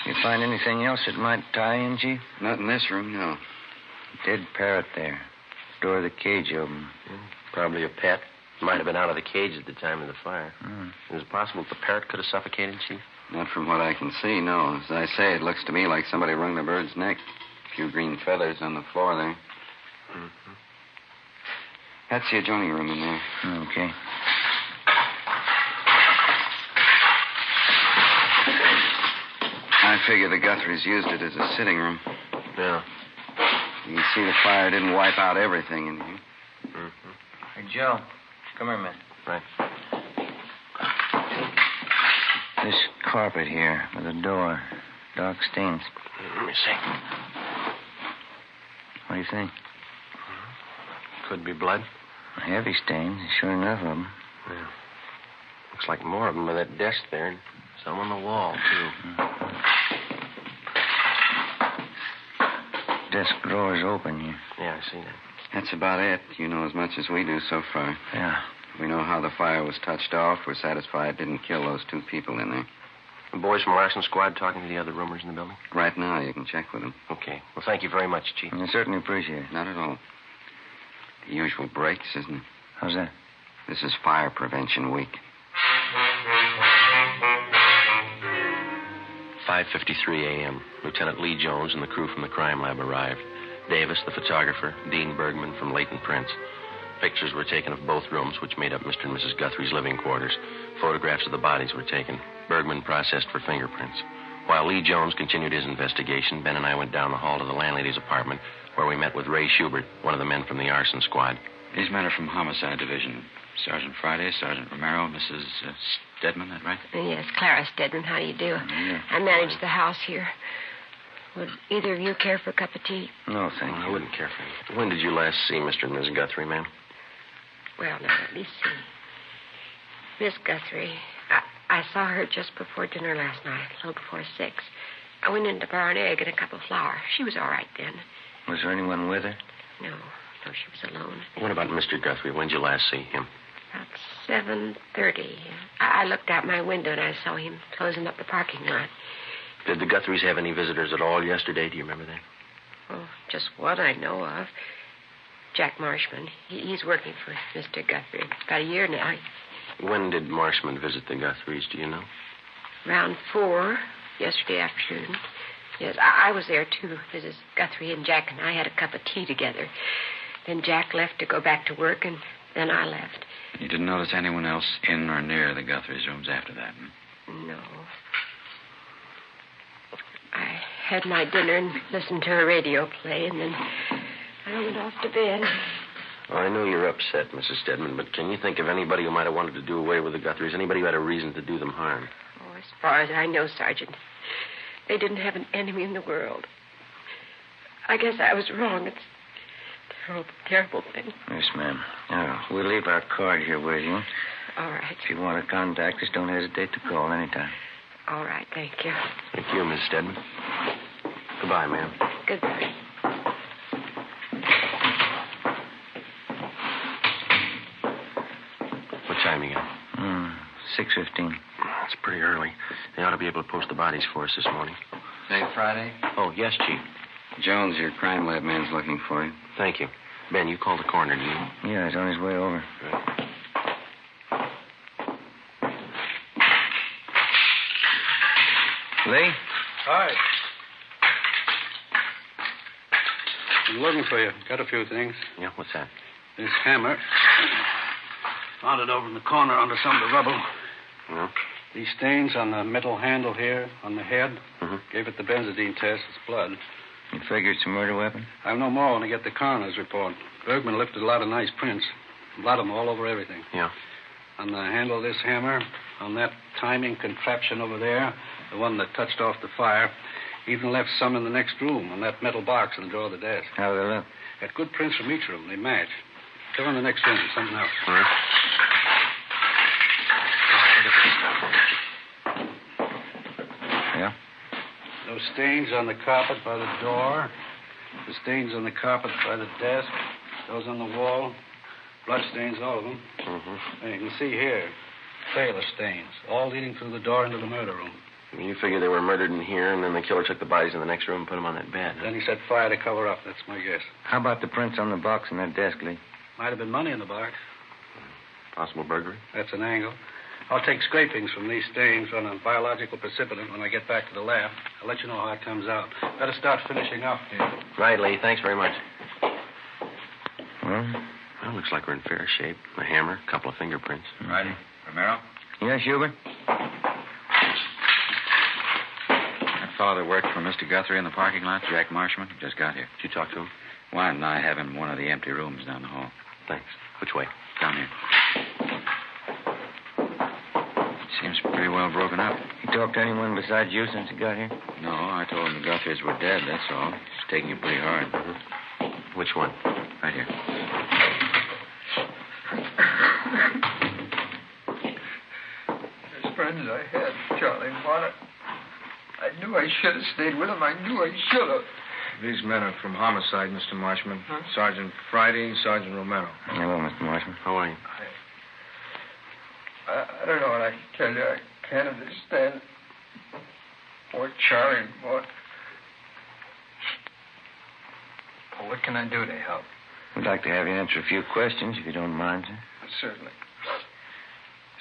You find anything else that might tie in, Chief? Not in this room, no. Dead parrot there. Door of the cage open. Probably a pet. Might have been out of the cage at the time of the fire. Is it possible the parrot could have suffocated, Chief? Not from what I can see, no. As I say, it looks to me like somebody wrung the bird's neck. A few green feathers on the floor there. Mm-hmm. That's the adjoining room in there. Okay. I figure the Guthries used it as a sitting room. Yeah. You can see the fire didn't wipe out everything in here. Mm-hmm. Hey, Joe. Come here a minute. Right. This carpet here with the door. Dark stains. Let me see. What do you think? Could be blood. Heavy stains. Sure enough of them. Yeah. Looks like more of them on that desk there. And some on the wall, too. Desk drawer's open here. Yeah, I see that. That's about it. You know as much as we do so far. Yeah. We know how the fire was touched off. We're satisfied it didn't kill those 2 people in there. The boys from Arson Squad talking to the other roomers in the building? Right now, you can check with them. Okay. Well, thank you very much, Chief. I certainly appreciate it. Not at all. The usual breaks, isn't it? How's that? This is Fire Prevention Week. 5:53 a.m. Lieutenant Lee Jones and the crew from the crime lab arrived. Davis, the photographer, Dean Bergman from Leighton Prince. Pictures were taken of both rooms, which made up Mr. and Mrs. Guthrie's living quarters. Photographs of the bodies were taken. Bergman processed for fingerprints. While Lee Jones continued his investigation, Ben and I went down the hall to the landlady's apartment, where we met with Ray Schubert, one of the men from the arson squad. These men are from Homicide Division. Sergeant Friday, Sergeant Romero, Mrs. Stedman, that right? Yes, Clara Stedman. How do you do? I manage the house here. Would either of you care for a cup of tea? No, thank you. I wouldn't care for any. When did you last see Mr. and Mrs. Guthrie, ma'am? Well, now, let me see. Miss Guthrie, I saw her just before dinner last night, a little before 6. I went in to borrow an egg and a cup of flour. She was all right then. Was there anyone with her? No, she was alone. What about Mr. Guthrie? When did you last see him? About 7:30. I looked out my window and I saw him closing up the parking lot. Did the Guthries have any visitors at all yesterday? Do you remember that? Oh, just one I know of. Jack Marshman. He's working for Mr. Guthrie. About a year now. When did Marshman visit the Guthries, do you know? Around 4 yesterday afternoon. Yes, I was there, too. Mrs. Guthrie and Jack and I had a cup of tea together. Then Jack left to go back to work, and then I left. You didn't notice anyone else in or near the Guthries' rooms after that, No. I had my dinner and listened to a radio play, and then I went off to bed. Well, I know you're upset, Mrs. Stedman, but can you think of anybody who might have wanted to do away with the Guthries? Anybody who had a reason to do them harm? Oh, as far as I know, Sergeant, they didn't have an enemy in the world. I guess I was wrong. It's a terrible, terrible thing. Yes, ma'am. Now, we'll leave our card here with you. All right. If you want to contact us, don't hesitate to call anytime. All right, thank you. Thank you, Miss Stedman. Goodbye, ma'am. Goodbye. What time you got? 6:15. It's pretty early. They ought to be able to post the bodies for us this morning. Today, Friday? Oh, yes, Chief. Jones, your crime lab man's looking for you. Thank you. Ben, you called the coroner, do you? Yeah, he's on his way over. Right. Lee? Hi. I'm looking for you. Got a few things. Yeah, what's that? This hammer. Found it over in the corner under some of the rubble. Yeah? These stains on the metal handle here, on the head, Mm-hmm. gave it the benzodine test. It's blood. You figure it's a murder weapon? I'll know more when I get the coroner's report. Bergman lifted a lot of nice prints. Blood them all over everything. Yeah. On the handle of this hammer, on that timing contraption over there, the one that touched off the fire, even left some in the next room, on that metal box in the drawer of the desk. How do they look? Got good prints from each room. They match. Go in the next room. Something else. All right. Yeah? Those stains on the carpet by the door. The stains on the carpet by the desk. Those on the wall. Blood stains, all of them. Mm-hmm. And you can see here, trail of stains, all leading through the door into the murder room. You figure they were murdered in here, and then the killer took the bodies in the next room and put them on that bed. Then he set fire to cover up. That's my guess. How about the prints on the box in that desk, Lee? Might have been money in the box. Possible burglary? That's an angle. I'll take scrapings from these stains on a biological precipitant when I get back to the lab. I'll let you know how it comes out. Better start finishing up here. Right, Lee. Thanks very much. Well? Well, looks like we're in fair shape. A hammer, a couple of fingerprints. Friday. Romero? Yeah, Schubert? That fellow that worked for Mr. Guthrie in the parking lot, Jack Marshman, just got here. Did you talk to him? Wyatt and I have him in one of the empty rooms down the hall. Thanks. Which way? Down here. Seems pretty well broken up. You talked to anyone besides you since he got here? No, I told him the Guthries were dead, that's all. He's taking it pretty hard. Mm-hmm. Which one? Right here. As friends I had, Charlie and Marta. I knew I should have stayed with them. I knew I should have. These men are from homicide, Mr. Marshman. Sergeant Friday, Sergeant Romero. Hello, Mr. Marshman. How are you? I don't know what I can tell you. I can't understand. Poor Charlie, boy. Well, what can I do to help? We'd like to have you answer a few questions, if you don't mind, sir. Certainly.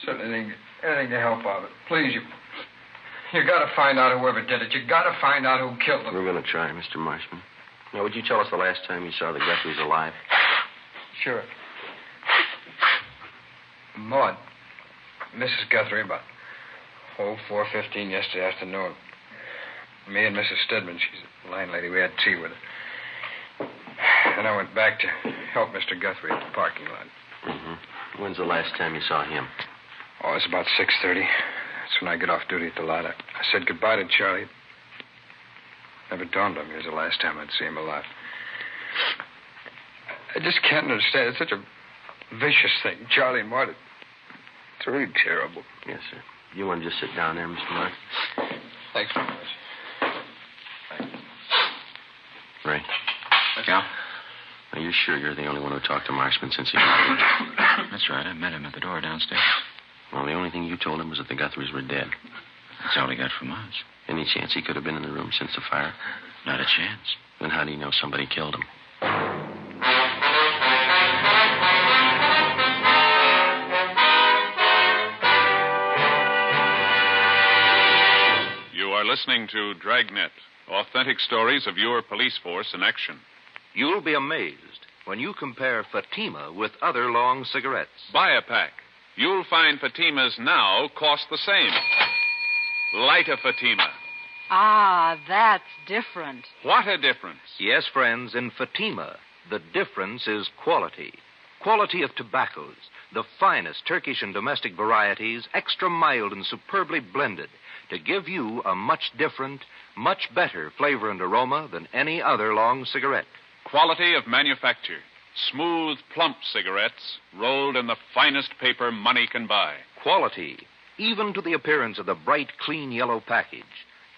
Certainly anything to help out. Please, you got to find out whoever did it. You got to find out who killed them. We're going to try, Mr. Marshman. Now, would you tell us the last time you saw the Guthries alive? Sure. Maud. Mrs. Guthrie, about 4:15 yesterday afternoon. Me and Mrs. Stedman, she's the landlady, we had tea with her. And I went back to help Mr. Guthrie at the parking lot. Mm-hmm. When's the last time you saw him? Oh, it's about 6:30. That's when I get off duty at the lot. I said goodbye to Charlie. Never dawned on me it was the last time I'd see him alive. I just can't understand. It's such a vicious thing. Charlie and Marta. It's really terrible. Yes, sir. You want to just sit down there, Mr. Mark? Thanks very much. Ray. Yeah? Are you sure you're the only one who talked to Marshman since he arrived? That's right. I met him at the door downstairs. Well, the only thing you told him was that the Guthries were dead. That's all he got from us. Any chance he could have been in the room since the fire? Not a chance. Then how do you know somebody killed him? You are listening to Dragnet, authentic stories of your police force in action. You'll be amazed when you compare Fatima with other long cigarettes. Buy a pack. You'll find Fatimas now cost the same. Light a Fatima. Ah, that's different. What a difference. Yes, friends, in Fatima, the difference is quality. Quality of tobaccos, the finest Turkish and domestic varieties, extra mild and superbly blended, to give you a much different, much better flavor and aroma than any other long cigarette. Quality of manufacture. Smooth, plump cigarettes rolled in the finest paper money can buy. Quality, even to the appearance of the bright, clean yellow package,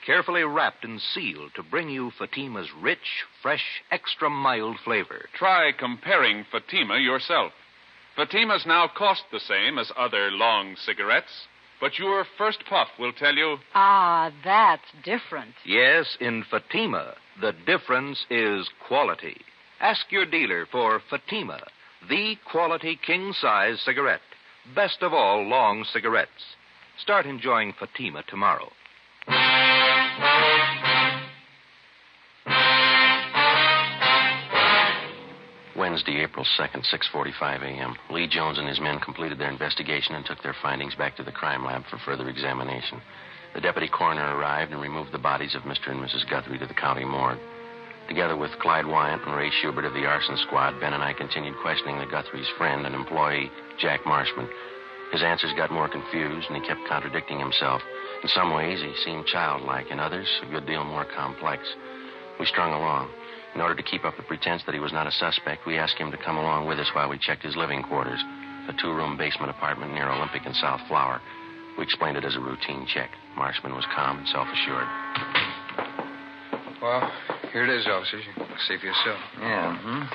carefully wrapped and sealed to bring you Fatima's rich, fresh, extra mild flavor. Try comparing Fatima yourself. Fatimas now cost the same as other long cigarettes, but your first puff will tell you... Ah, that's different. Yes, in Fatima, the difference is quality. Ask your dealer for Fatima, the quality king-size cigarette. Best of all long cigarettes. Start enjoying Fatima tomorrow. Wednesday, April 2nd, 6:45 a.m. Lee Jones and his men completed their investigation and took their findings back to the crime lab for further examination. The deputy coroner arrived and removed the bodies of Mr. and Mrs. Guthrie to the county morgue. Together with Clyde Wyant and Ray Schubert of the arson squad, Ben and I continued questioning the Guthries' friend and employee, Jack Marshman. His answers got more confused, and he kept contradicting himself. In some ways, he seemed childlike. In others, a good deal more complex. We strung along. In order to keep up the pretense that he was not a suspect, we asked him to come along with us while we checked his living quarters, a two-room basement apartment near Olympic and South Flower. We explained it as a routine check. Marshman was calm and self-assured. Well, here it is, officers. You can see for yourself. Yeah,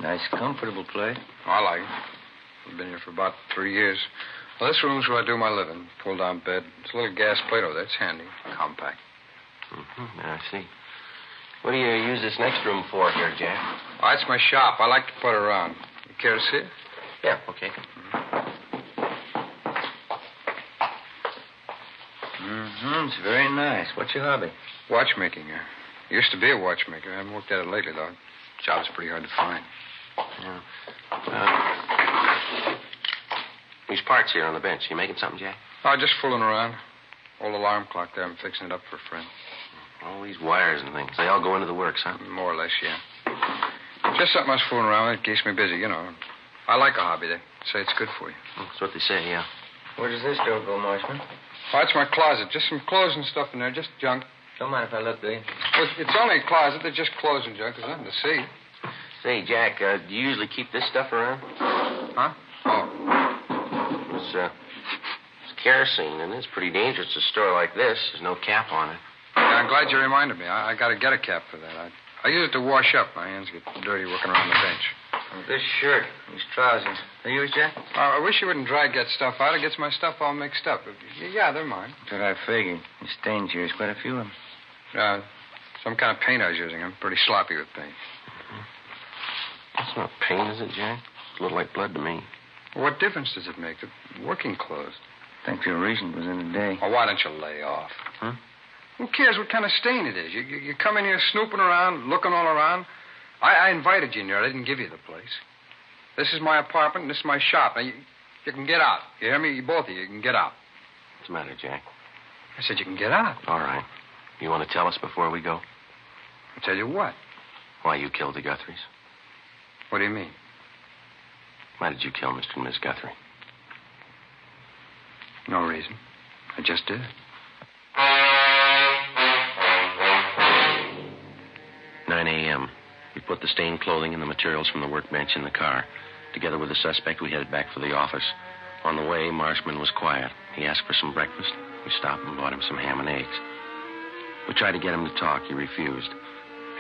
Nice, comfortable place. Oh, I like it. I've been here for about 3 years. Well, this room's where I do my living. Pull-down bed. It's a little gas plate over there. It's handy. Compact. I see. What do you use this next room for here, Jack? Oh, it's my shop. I like to put around. You care to see it? Yeah, okay. It's very nice. What's your hobby? Watchmaking. Used to be a watchmaker. I haven't worked at it lately, though. Job's pretty hard to find. Yeah. These parts here on the bench. You making something, Jack? Oh, just fooling around. Old alarm clock there. I'm fixing it up for a friend. All these wires and things. They all go into the works, huh? More or less, yeah. Just something I was fooling around with. It keeps me busy, you know. I like a hobby. They say it's good for you. That's what they say, yeah. Where does this door go, Marshman? Oh, it's my closet. Just some clothes and stuff in there. Just junk. Don't mind if I look, do you? Well, it's only a closet. There's just clothes and junk. There's nothing to see. Say, Jack, do you usually keep this stuff around? Huh? Oh. It's kerosene, and it's pretty dangerous to store like this. There's no cap on it. Yeah, I'm glad you reminded me. I got to get a cap for that. I use it to wash up. My hands get dirty working around the bench. This shirt, these trousers. Are yours, Jack? I wish you wouldn't drag that stuff out. It gets my stuff all mixed up. Yeah, they're mine. That's what I figured. The stains here is quite a few of them. Some kind of paint I was using. I'm pretty sloppy with paint. That's not paint, is it, Jack? It's a little like blood to me. Well, what difference does it make? The working clothes. I think your reason was in the day. Oh, why don't you lay off? Huh? Who cares what kind of stain it is? You come in here snooping around, looking all around. I invited you in there. I didn't give you the place. This is my apartment, and this is my shop. Now, you can get out. You hear me? Both of you can get out. What's the matter, Jack? I said you can get out. All right. You want to tell us before we go? I'll tell you what. Why you killed the Guthries. What do you mean? Why did you kill Mr. and Miss Guthrie? No reason. I just did. 9 a.m. We put the stained clothing and the materials from the workbench in the car. Together with the suspect, we headed back for the office. On the way, Marshman was quiet. He asked for some breakfast. We stopped and bought him some ham and eggs. We tried to get him to talk. He refused.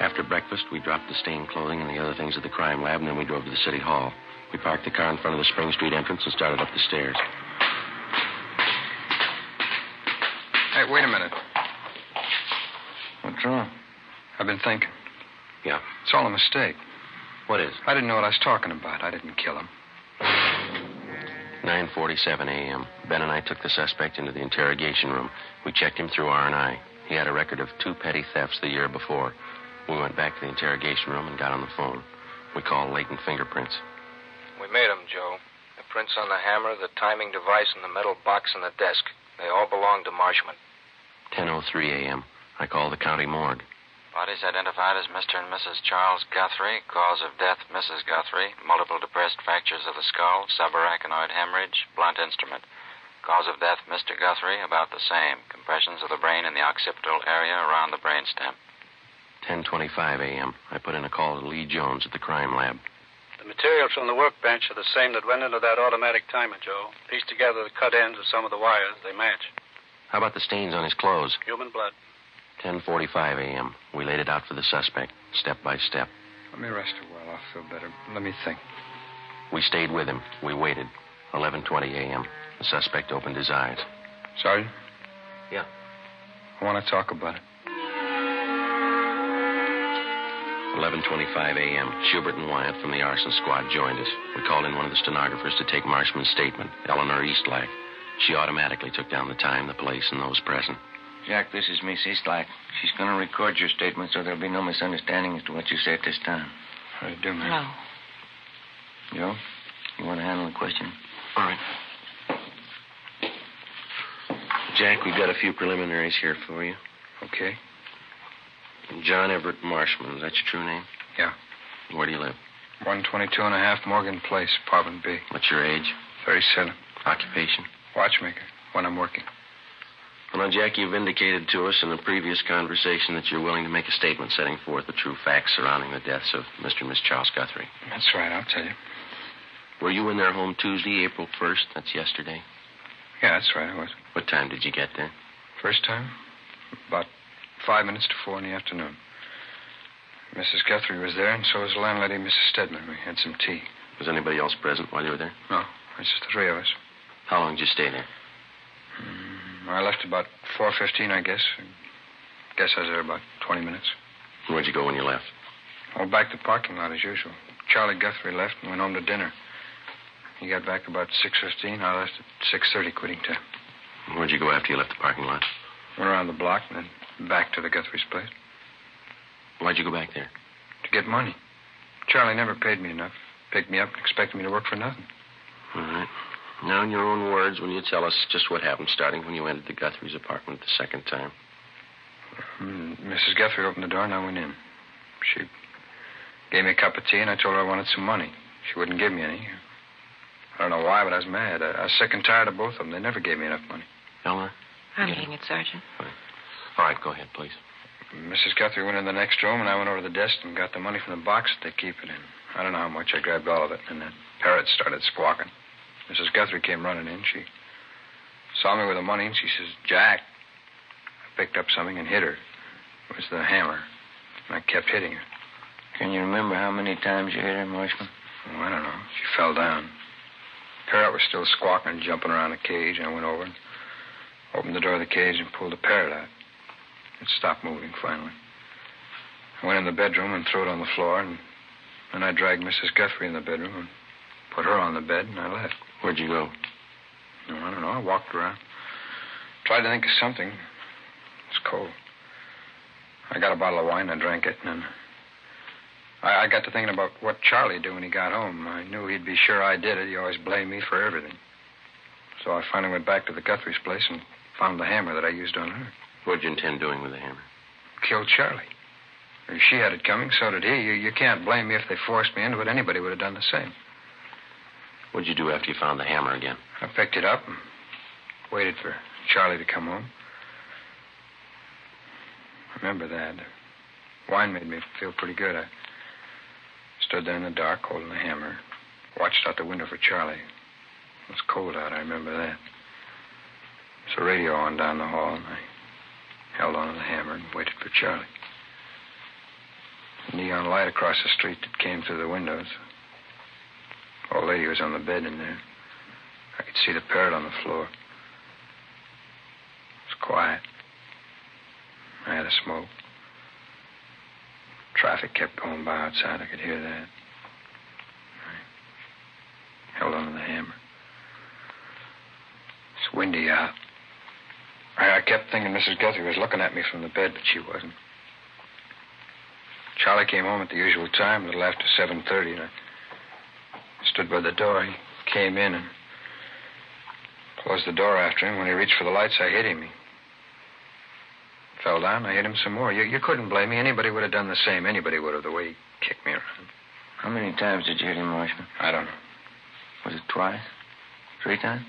After breakfast, we dropped the stained clothing and the other things at the crime lab, and then we drove to the city hall. We parked the car in front of the Spring Street entrance and started up the stairs. Hey, wait a minute. What's wrong? I've been thinking. Yeah? It's all a mistake. What is? I didn't know what I was talking about. I didn't kill him. 9:47 a.m. Ben and I took the suspect into the interrogation room. We checked him through R&I. He had a record of 2 petty thefts the year before. We went back to the interrogation room and got on the phone. We called latent fingerprints. We made them, Joe. The prints on the hammer, the timing device, and the metal box on the desk. They all belong to Marshman. 10:03 a.m. I called the county morgue. Bodies identified as Mr. and Mrs. Charles Guthrie. Cause of death, Mrs. Guthrie. Multiple depressed fractures of the skull. Subarachnoid hemorrhage. Blunt instrument. Cause of death, Mr. Guthrie. About the same. Compressions of the brain in the occipital area around the brainstem. 10:25 a.m. I put in a call to Lee Jones at the crime lab. The materials from the workbench are the same that went into that automatic timer, Joe. Piece together the cut ends of some of the wires. They match. How about the stains on his clothes? Human blood. 10:45 a.m. We laid it out for the suspect, step by step. Let me rest a while. I'll feel better. Let me think. We stayed with him. We waited. 11:20 a.m. The suspect opened his eyes. Sergeant? Yeah? I want to talk about it. 11:25 a.m. Schubert and Wyatt from the arson squad joined us. We called in one of the stenographers to take Marshman's statement, Eleanor Eastlack. She automatically took down the time, the place, and those present. Jack, this is Miss Eastlack. She's going to record your statement so there'll be no misunderstanding as to what you say at this time. How do you do, man? Hello. Joe, you want to handle the question? All right. Jack, we've got a few preliminaries here for you. Okay. John Everett Marshman, is that your true name? Yeah. Where do you live? 122 and a half Morgan Place, Apartment B. What's your age? 37. Occupation? Watchmaker, when I'm working. Well, now, Jack, you've indicated to us in a previous conversation that you're willing to make a statement setting forth the true facts surrounding the deaths of Mr. and Miss Charles Guthrie. That's right, I'll tell you. Were you in their home Tuesday, April 1st? That's yesterday. Yeah, that's right, I was. What time did you get there? First time? About 5 minutes to 4 in the afternoon. Mrs. Guthrie was there, and so was the landlady, Mrs. Stedman. We had some tea. Was anybody else present while you were there? No, it's just the three of us. How long did you stay there? I left about 4:15, I guess. Guess I was there about 20 minutes. Where'd you go when you left? Oh, back to the parking lot as usual. Charlie Guthrie left and went home to dinner. He got back about 6:15. I left at 6:30, quitting time. Where'd you go after you left the parking lot? Went around the block and then back to the Guthrie's place. Why'd you go back there? To get money. Charlie never paid me enough. Picked me up and expected me to work for nothing. All right. Now, in your own words, will you tell us just what happened starting when you entered the Guthrie's apartment the second time? Mrs. Guthrie opened the door and I went in. She gave me a cup of tea and I told her I wanted some money. She wouldn't give me any. I don't know why, but I was mad. I was sick and tired of both of them. They never gave me enough money. Eleanor? I'm getting it, Sergeant. All right, go ahead, please. Mrs. Guthrie went in the next room, and I went over to the desk and got the money from the box that they keep it in. I don't know how much. I grabbed all of it, and that Parrot started squawking. Mrs. Guthrie came running in. She saw me with the money, and she says, "Jack." I picked up something and hit her. It was the hammer, and I kept hitting her. Can you remember how many times you hit her, Marshman? Oh, I don't know. She fell down. Parrot was still squawking and jumping around the cage, and I went over and opened the door of the cage and pulled the parrot out. It stopped moving finally. I went in the bedroom and threw it on the floor, and then I dragged Mrs. Guthrie in the bedroom and put her on the bed, and I left. Where'd you go? Oh, I don't know. I walked around. Tried to think of something. It was cold. I got a bottle of wine, and I drank it, and then I got to thinking about what Charlie'd do when he got home. I knew he'd be sure I did it. He always blamed me for everything. So I finally went back to the Guthrie's place and found the hammer that I used on her. What'd you intend doing with the hammer? Killed Charlie. If she had it coming, so did he. You can't blame me if they forced me into it. Anybody would have done the same. What'd you do after you found the hammer again? I picked it up and waited for Charlie to come home. I remember that. Wine made me feel pretty good. I stood there in the dark holding the hammer, watched out the window for Charlie. It was cold out, I remember that. There was a radio on down the hall, and I held on to the hammer and waited for Charlie. Neon light across the street that came through the windows. Old lady was on the bed in there. I could see the Parrot on the floor. It was quiet. I had a smoke. Traffic kept going by outside. I could hear that. I held onto the hammer. It's windy out. I kept thinking Mrs. Guthrie was looking at me from the bed, but she wasn't. Charlie came home at the usual time, a little after 7:30, and I stood by the door. He came in and closed the door after him. When he reached for the lights, I hit him. He fell down. I hit him some more. You couldn't blame me. Anybody would have done the same. Anybody would have, the way he kicked me around. How many times did you hit him, Marshman? I don't know. Was it twice? 3 times?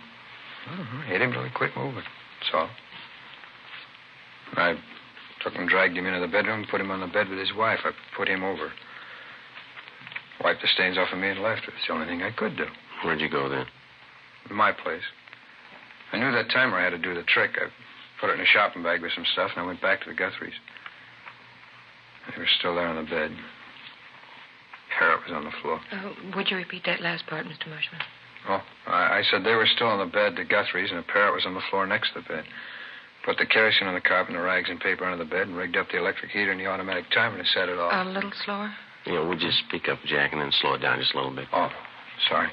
I don't know. I hit him till he quit moving. That's all. I took him, dragged him into the bedroom, put him on the bed with his wife. I put him over. Wiped the stains off of me and left. It was the only thing I could do. Where'd you go then? My place. I knew that timer had to do the trick. I put it in a shopping bag with some stuff, and I went back to the Guthries. They were still there on the bed. Parrot was on the floor. Would you repeat that last part, Mr. Marshman? Oh, I said they were still on the bed, the Guthries, and the Parrot was on the floor next to the bed. Put the kerosene on the carpet and the rags and paper under the bed and rigged up the electric heater and the automatic timer and set it off. A little slower? Yeah, we'll just speak up, Jack, and then slow it down just a little bit. Oh, sorry.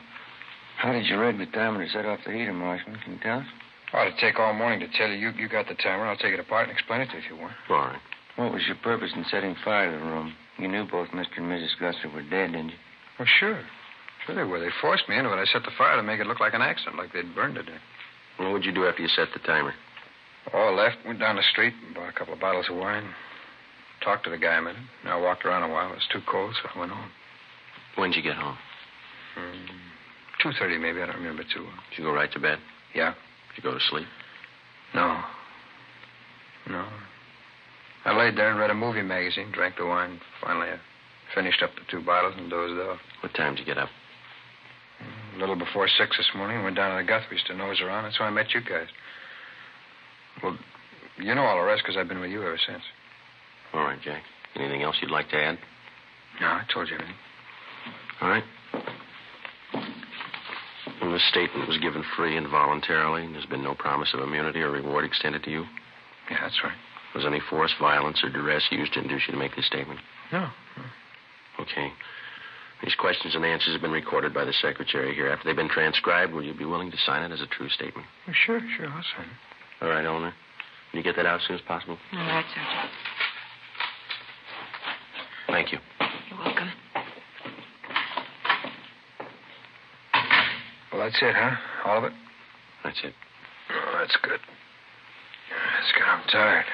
How did you rig the timer to set off the heater, Marshman? Can you tell us? Oh, it'd take all morning to tell you. You got the timer. I'll take it apart and explain it to you if you want. All right. What was your purpose in setting fire to the room? You knew both Mr. and Mrs. Guthrie were dead, didn't you? Well, sure. Sure they were. They forced me into it. I set the fire to make it look like an accident, like they'd burned it. What would you do after you set the timer? Oh, I left, went down the street, bought a couple of bottles of wine, talked to the guy a minute. And I walked around a while. It was too cold, so I went home. When'd you get home? 2:30 maybe. I don't remember too well. Did you go right to bed? Yeah. Did you go to sleep? No. I laid there and read a movie magazine, drank the wine. Finally, I finished up the 2 bottles and dozed off. What time did you get up? A little before 6 this morning. Went down to the Guthries to nose around. That's when I met you guys. Well, you know all the rest because I've been with you ever since. All right, Jack. Anything else you'd like to add? No, I told you everything. All right. And this statement was given free and voluntarily, and there's been no promise of immunity or reward extended to you? Yeah, that's right. Was any force, violence, or duress used to induce you to make this statement? No. Okay. These questions and answers have been recorded by the secretary here. After they've been transcribed, will you be willing to sign it as a true statement? Well, sure, I'll sign it. All right, Eleanor. Can you get that out as soon as possible? All right, Sergeant. Thank you. You're welcome. Well, that's it, huh? All of it? That's it. Oh, that's good. That's good. I'm tired.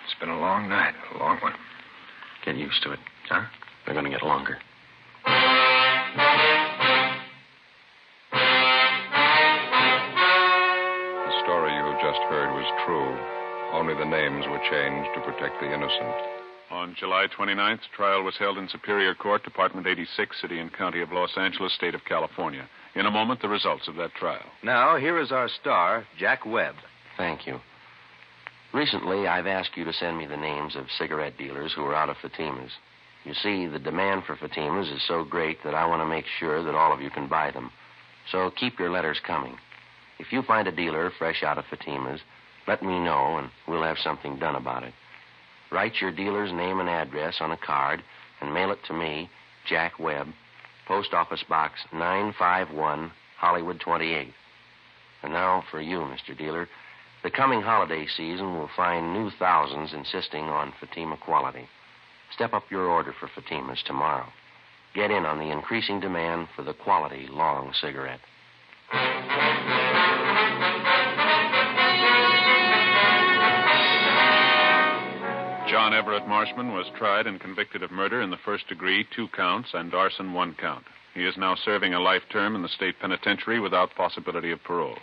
It's been a long night, a long one. Get used to it. Huh? They're going to get longer. The story you have just heard was true. Only the names were changed to protect the innocent. On July 29th, trial was held in Superior Court, Department 86, City and County of Los Angeles, State of California. In a moment, the results of that trial. Now, here is our star, Jack Webb. Thank you. Recently, I've asked you to send me the names of cigarette dealers who are out of Fatimas. You see, the demand for Fatimas is so great that I want to make sure that all of you can buy them. So keep your letters coming. If you find a dealer fresh out of Fatimas, let me know and we'll have something done about it. Write your dealer's name and address on a card and mail it to me, Jack Webb, Post Office Box 951, Hollywood 28. And now for you, Mr. Dealer. The coming holiday season will find new thousands insisting on Fatima quality. Step up your order for Fatimas tomorrow. Get in on the increasing demand for the quality long cigarette. John Everett Marshman was tried and convicted of murder in the first degree, 2 counts, and arson, 1 count. He is now serving a life term in the state penitentiary without possibility of parole.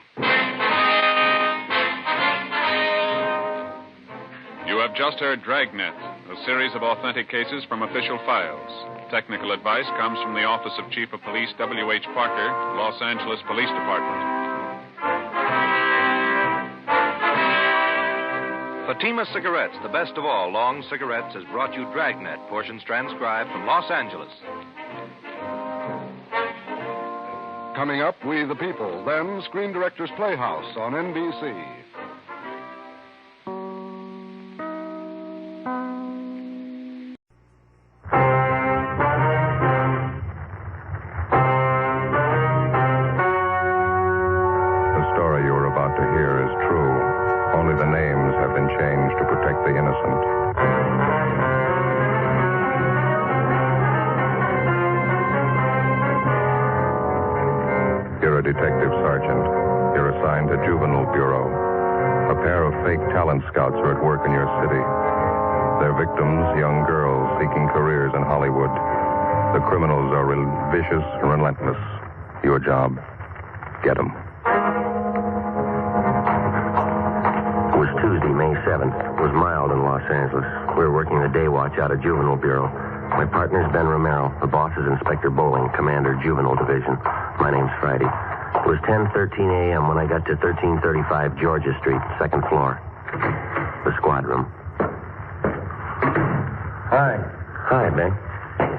You have just heard Dragnet, a series of authentic cases from official files. Technical advice comes from the Office of Chief of Police W.H. Parker, Los Angeles Police Department. Fatima Cigarettes, the best of all long cigarettes, has brought you Dragnet, portions transcribed from Los Angeles. Coming up, We the People, then Screen Directors Playhouse on NBC. The story you are about to hear is true. Only the names have been changed to protect the innocent. You're a detective sergeant. You're assigned to Juvenile Bureau. A pair of fake talent scouts are at work in your city. Their victims, young girls seeking careers in Hollywood. The criminals are vicious and relentless. Your job, get them. It was Tuesday, May 7th. It was mild in Los Angeles. We were working the day watch out of Juvenile Bureau. My partner's Ben Romero. The boss is Inspector Bowling, Commander, Juvenile Division. My name's Friday. It was 10:13 a.m. when I got to 1335 Georgia Street, second floor. The squad room. Hi. Hi, Ben.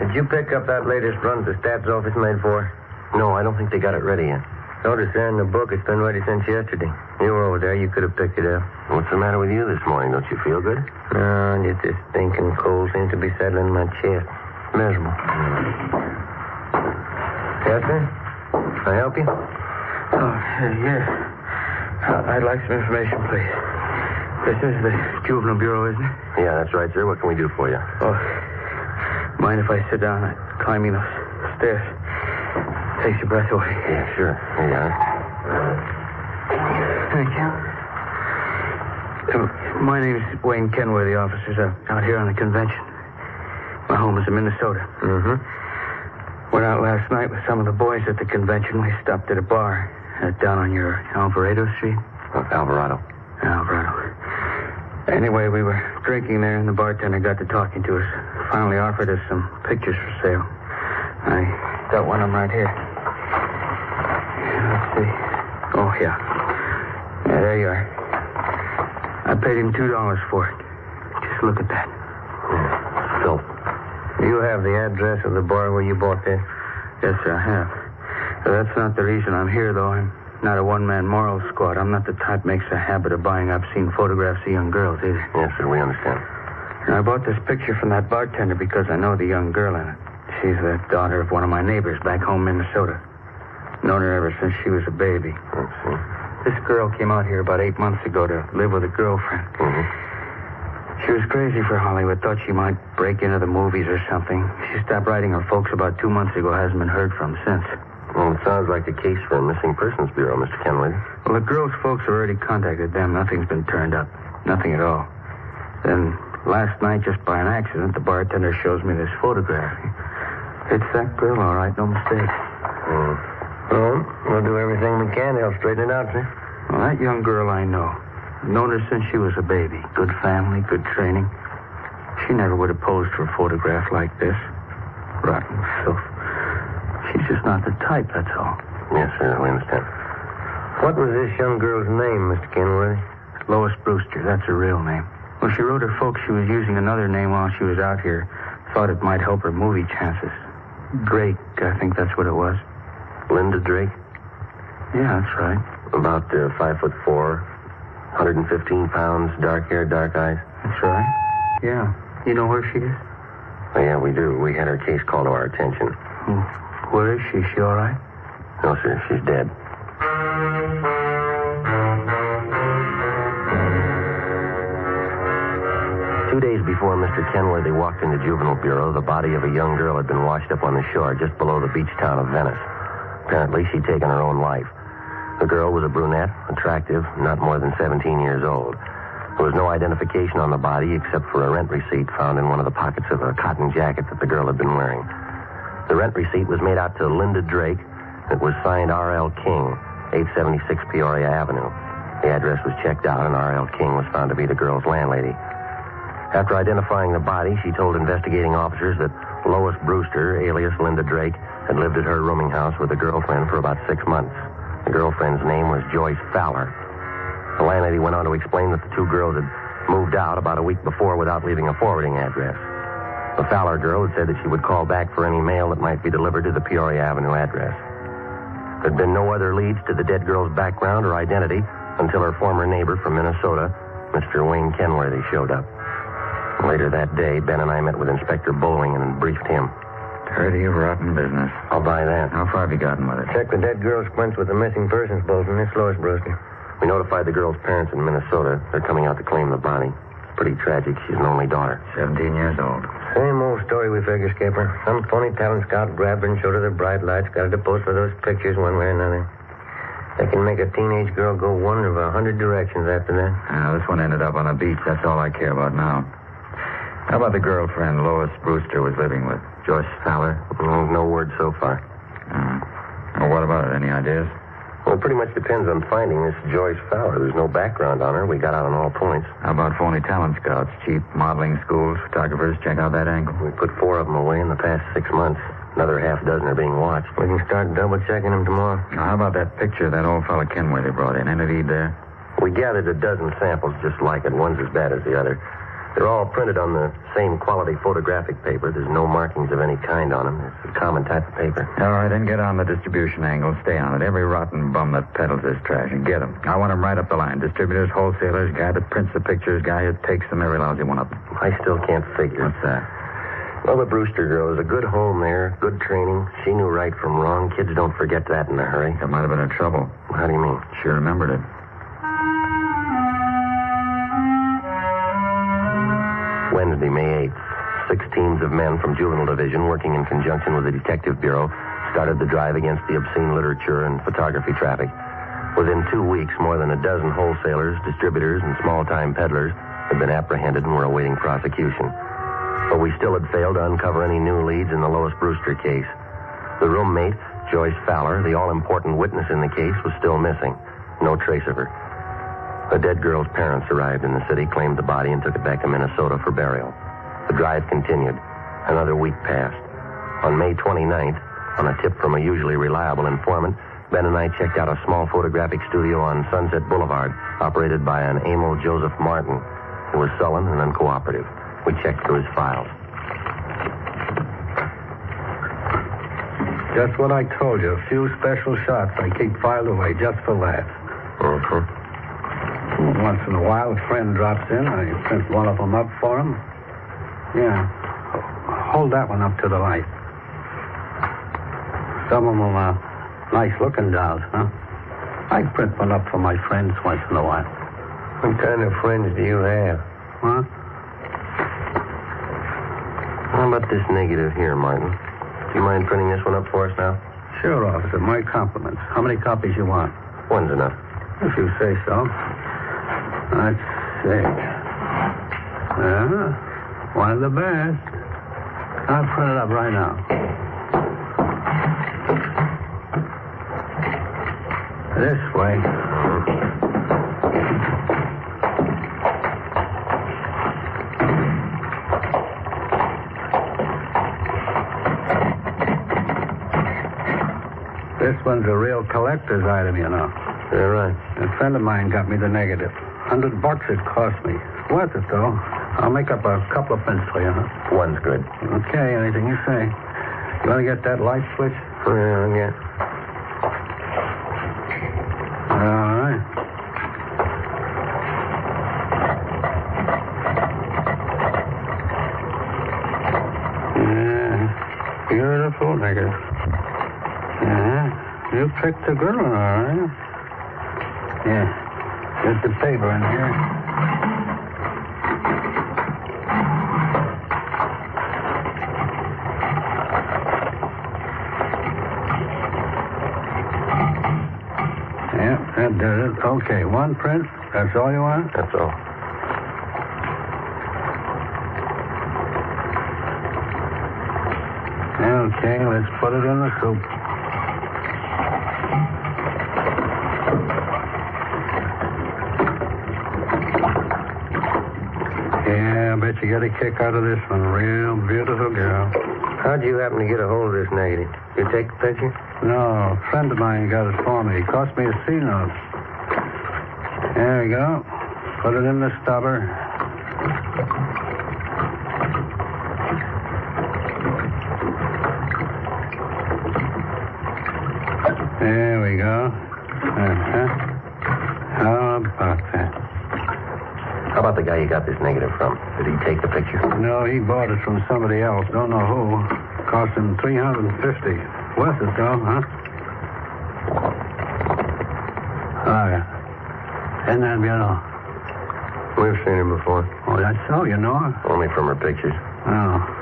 Did you pick up that latest run the stats office made for? No, I don't think they got it ready yet. Notice there in the book it's been ready since yesterday. You were over there. You could have picked it up. What's the matter with you this morning? Don't you feel good? No, just this stinking cold seems to be settling in my chest. Miserable. Yes, sir? Can I help you? Oh, yes. I'd like some information, please. This is the Juvenile Bureau, isn't it? Yeah, that's right, sir. What can we do for you? Oh, mind if I sit down? I'm climbing those stairs. Takes your breath away. Yeah, sure. Here you are. Thank you. My name's Wayne Kenworthy, officers. I'm out here on the convention. My home is in Minnesota. Mm-hmm. Went out last night with some of the boys at the convention. We stopped at a bar down on your Alvarado Street. Alvarado. Alvarado. Anyway, we were drinking there, and the bartender got to talking to us. Finally offered us some pictures for sale. I got one of them right here. Let's see. Oh, yeah. Yeah, there you are. I paid him $2 for it. Just look at that. Filth. You have the address of the bar where you bought that? Yes, sir, I have. That's not the reason I'm here, though. I'm not a one-man moral squad. I'm not the type makes a habit of buying obscene photographs of young girls, either. Yes, sir, we understand. And I bought this picture from that bartender because I know the young girl in it. She's the daughter of one of my neighbors back home in Minnesota. Known her ever since she was a baby. I see. This girl came out here about 8 months ago to live with a girlfriend. Mm-hmm. She was crazy for Hollywood. Thought she might break into the movies or something. She stopped writing her folks about 2 months ago. Hasn't been heard from since. Well, it sounds like a case for a missing persons bureau, Mr. Kenworthy. Well, the girl's folks have already contacted them. Nothing's been turned up. Nothing at all. Then last night, just by an accident, the bartender shows me this photograph. It's that girl, all right. No mistake. Well, we'll do everything we can to help straighten it out, sir. Well, that young girl I know. Known her since she was a baby. Good family, good training. She never would have posed for a photograph like this. Rotten filth. She's just not the type, that's all. Yes, sir, we understand. What was this young girl's name, Mr. Kenworthy? Lois Brewster, that's her real name. When she wrote her folks, she was using another name while she was out here. Thought it might help her movie chances. Drake, I think that's what it was. Linda Drake? Yeah, that's right. About 5'4", 115 pounds, dark hair, dark eyes. That's right. Yeah. You know where she is? Oh, yeah, we do. We had her case called to our attention. Where is she? Is she all right? No, sir. She's dead. 2 days before Mr. Kenworthy walked into Juvenile Bureau, the body of a young girl had been washed up on the shore just below the beach town of Venice. Apparently, she'd taken her own life. The girl was a brunette, attractive, not more than 17 years old. There was no identification on the body except for a rent receipt found in one of the pockets of a cotton jacket that the girl had been wearing. The rent receipt was made out to Linda Drake. It was signed R.L. King, 876 Peoria Avenue. The address was checked out, and R.L. King was found to be the girl's landlady. After identifying the body, she told investigating officers that Lois Brewster, alias Linda Drake, had lived at her rooming house with a girlfriend for about 6 months. The girlfriend's name was Joyce Fowler. The landlady went on to explain that the two girls had Moved out about a week before without leaving a forwarding address. The Fowler girl had said that she would call back for any mail that might be delivered to the Peoria Avenue address. There'd been no other leads to the dead girl's background or identity until her former neighbor from Minnesota, Mr. Wayne Kenworthy, showed up. Later that day, Ben and I met with Inspector Bowling and briefed him. Dirty, rotten business. I'll buy that. How far have you gotten with it? Check the dead girl's quince with the missing persons bulletin. It's Lois Brewster. We notified the girl's parents in Minnesota. They're coming out to claim the body. It's pretty tragic. She's an only daughter. 17 years old. Same old story, we figure, Skipper. Some phony talent scout grabbed her and showed her the bright lights. Got her to pose for those pictures one way or another. They can make a teenage girl go one of 100 directions after that. This one ended up on a beach. That's all I care about now. How about the girlfriend Lois Brewster was living with? Joyce Fowler? No word so far. Well, what about it? Any ideas? Well, it pretty much depends on finding this Joyce Fowler. There's no background on her. We got out on all points. How about phony talent scouts? Cheap modeling schools, photographers? Check out that angle. We put 4 of them away in the past 6 months. Another half dozen are being watched. We can start double-checking them tomorrow. Now, how about that picture that old fellow Kenworthy brought in? Any lead there? We gathered a dozen samples just like it. One's as bad as the other. They're all printed on the same quality photographic paper. There's no markings of any kind on them. It's a common type of paper. All right, then get on the distribution angle. Stay on it. Every rotten bum that peddles this trash. And get them. I want them right up the line. Distributors, wholesalers, guy that prints the pictures, guy who takes them, every lousy one of them. I still can't figure. What's that? Well, the Brewster girl is a good home there, good training. She knew right from wrong. Kids don't forget that in a hurry. That might have been her trouble. How do you mean? She remembered it. Wednesday, May 8th. 6 teams of men from Juvenile Division, working in conjunction with the Detective Bureau, started the drive against the obscene literature and photography traffic. Within 2 weeks, more than a dozen wholesalers, distributors, and small-time peddlers had been apprehended and were awaiting prosecution. But we still had failed to uncover any new leads in the Lois Brewster case. The roommate, Joyce Fowler, the all-important witness in the case, was still missing. No trace of her. The dead girl's parents arrived in the city, claimed the body, and took it back to Minnesota for burial. The drive continued. Another week passed. On May 29th, on a tip from a usually reliable informant, Ben and I checked out a small photographic studio on Sunset Boulevard, operated by an Emil Joseph Martin, who was sullen and uncooperative. We checked through his files. Just what I told you. A few special shots I keep filed away just for laughs. Once in a while, a friend drops in. I print one of them up for him. Yeah. Hold that one up to the light. Some of them are nice-looking dolls, huh? I print one up for my friends once in a while. What kind of friends do you have? Huh? How about this negative here, Martin? Do you mind printing this one up for us now? Sure, officer. My compliments. How many copies you want? One's enough. If you say so. Let's see. One of the best. I'll print it up right now. This way. This one's a real collector's item, you know. You're right. A friend of mine got me the negative. $100 it cost me. Worth it, though. I'll make up a couple of prints for you, huh? One's good. Okay, anything you say. You want to get that light switch? Yeah. All right. Yeah. Beautiful negative. Yeah. You picked a good one, all right. Yeah. There's the paper in here. Yeah, that does it. Okay, one print. That's all you want? That's all. Okay, let's put it in the soup. Yeah, I bet you get a kick out of this one. Real beautiful girl. How'd you happen to get a hold of this negative? You take the picture? No, a friend of mine got it for me. It cost me a C-note. There we go. Put it in the stubber. There we go. How about that? How about the guy you got this negative from? Did he take the picture? No, he bought it from somebody else. Don't know who. Cost him $350. Worth it, though, huh? Oh, yeah. Isn't that beautiful? We've seen her before. Oh, that's so, you know her? Only from her pictures. Oh.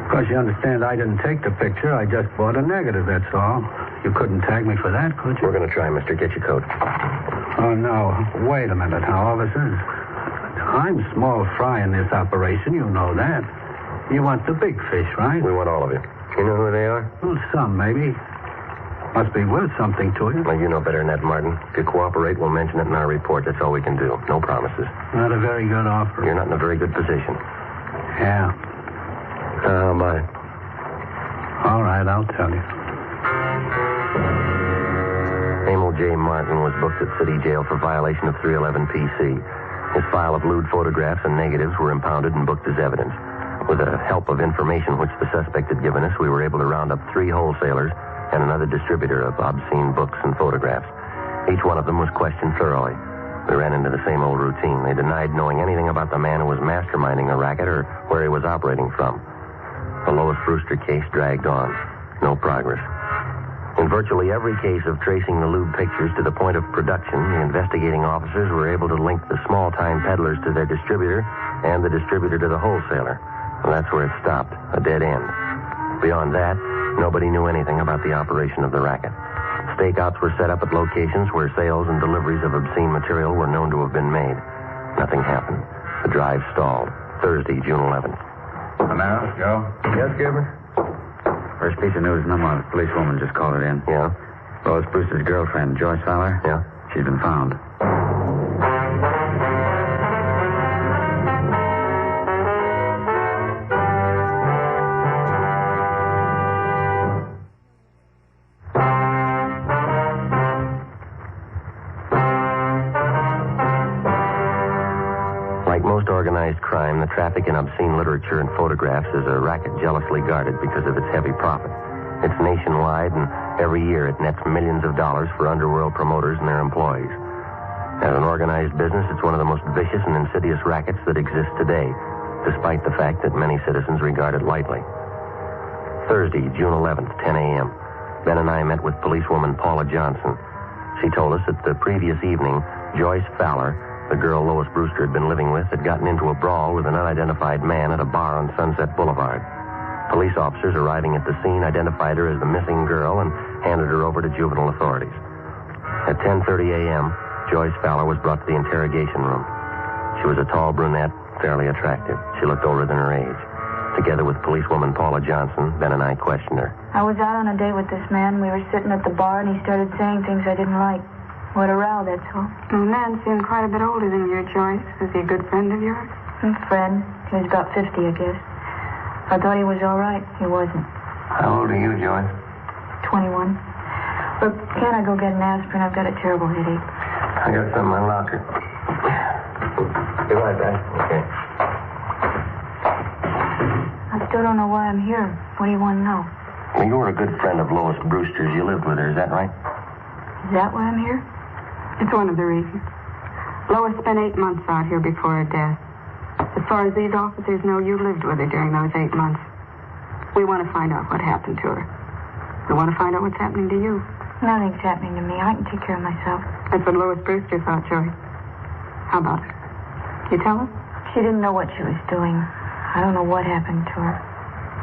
Of course, you understand I didn't take the picture. I just bought a negative, that's all. You couldn't tag me for that, could you? We're going to try, mister. Get your coat. Oh, no. Wait a minute now, officers. I'm small fry in this operation. You know that. You want the big fish, right? We want all of you. You know who they are? Well, some, maybe. Must be worth something to you. Well, you know better than that, Martin. If you cooperate, we'll mention it in our report. That's all we can do. No promises. Not a very good offer. You're not in a very good position. Yeah. Bye. All right, I'll tell you. Emil J. Martin was booked at City Jail for violation of 311 PC. His file of lewd photographs and negatives were impounded and booked as evidence. With the help of information which the suspect had given us, we were able to round up 3 wholesalers and another distributor of obscene books and photographs. Each one of them was questioned thoroughly. We ran into the same old routine. They denied knowing anything about the man who was masterminding the racket or where he was operating from. The Lois Brewster case dragged on. No progress. In virtually every case of tracing the lewd pictures to the point of production, the investigating officers were able to link the small-time peddlers to their distributor and the distributor to the wholesaler. Well, that's where it stopped, a dead end. Beyond that, nobody knew anything about the operation of the racket. Stakeouts were set up at locations where sales and deliveries of obscene material were known to have been made. Nothing happened. The drive stalled. Thursday, June 11th. Now, Joe? Yes, Gilbert? First piece of news, Mama. The policewoman just called it in. Yeah? Lois Brewster's girlfriend, Joyce Fowler? Yeah? She's been found. Like most organized crime, the traffic in obscene literature and photographs is a racket jealously guarded because of its heavy profit. It's nationwide, and every year it nets millions of dollars for underworld promoters and their employees. As an organized business, it's one of the most vicious and insidious rackets that exist today, despite the fact that many citizens regard it lightly. Thursday, June 11th, 10 a.m. Ben and I met with policewoman Paula Johnson. She told us that the previous evening, Joyce Fowler, the girl Lois Brewster had been living with, had gotten into a brawl with an unidentified man at a bar on Sunset Boulevard. Police officers arriving at the scene identified her as the missing girl and handed her over to juvenile authorities. At 10:30 a.m., Joyce Fowler was brought to the interrogation room. She was a tall brunette, fairly attractive. She looked older than her age. Together with policewoman Paula Johnson, Ben and I questioned her. I was out on a date with this man. We were sitting at the bar, and he started saying things I didn't like. What a row, that's all. The man seemed quite a bit older than you, Joyce. Was he a good friend of yours? Friend. He was about 50, I guess. I thought he was all right. He wasn't. How old are you, Joyce? 21. Look, can't I go get an aspirin? I've got a terrible headache. I got some in my locker. Be right back. Okay. I still don't know why I'm here. What do you want to know? Well, you were a good friend of Lois Brewster's. You lived with her, is that right? Is that why I'm here? It's one of the reasons. Lois spent 8 months out here before her death. As far as these officers know, you lived with her during those 8 months. We want to find out what happened to her. We want to find out what's happening to you. Nothing's happening to me. I can take care of myself. That's what Lois Brewster thought, Joyce. How about her? You tell us? She didn't know what she was doing. I don't know what happened to her.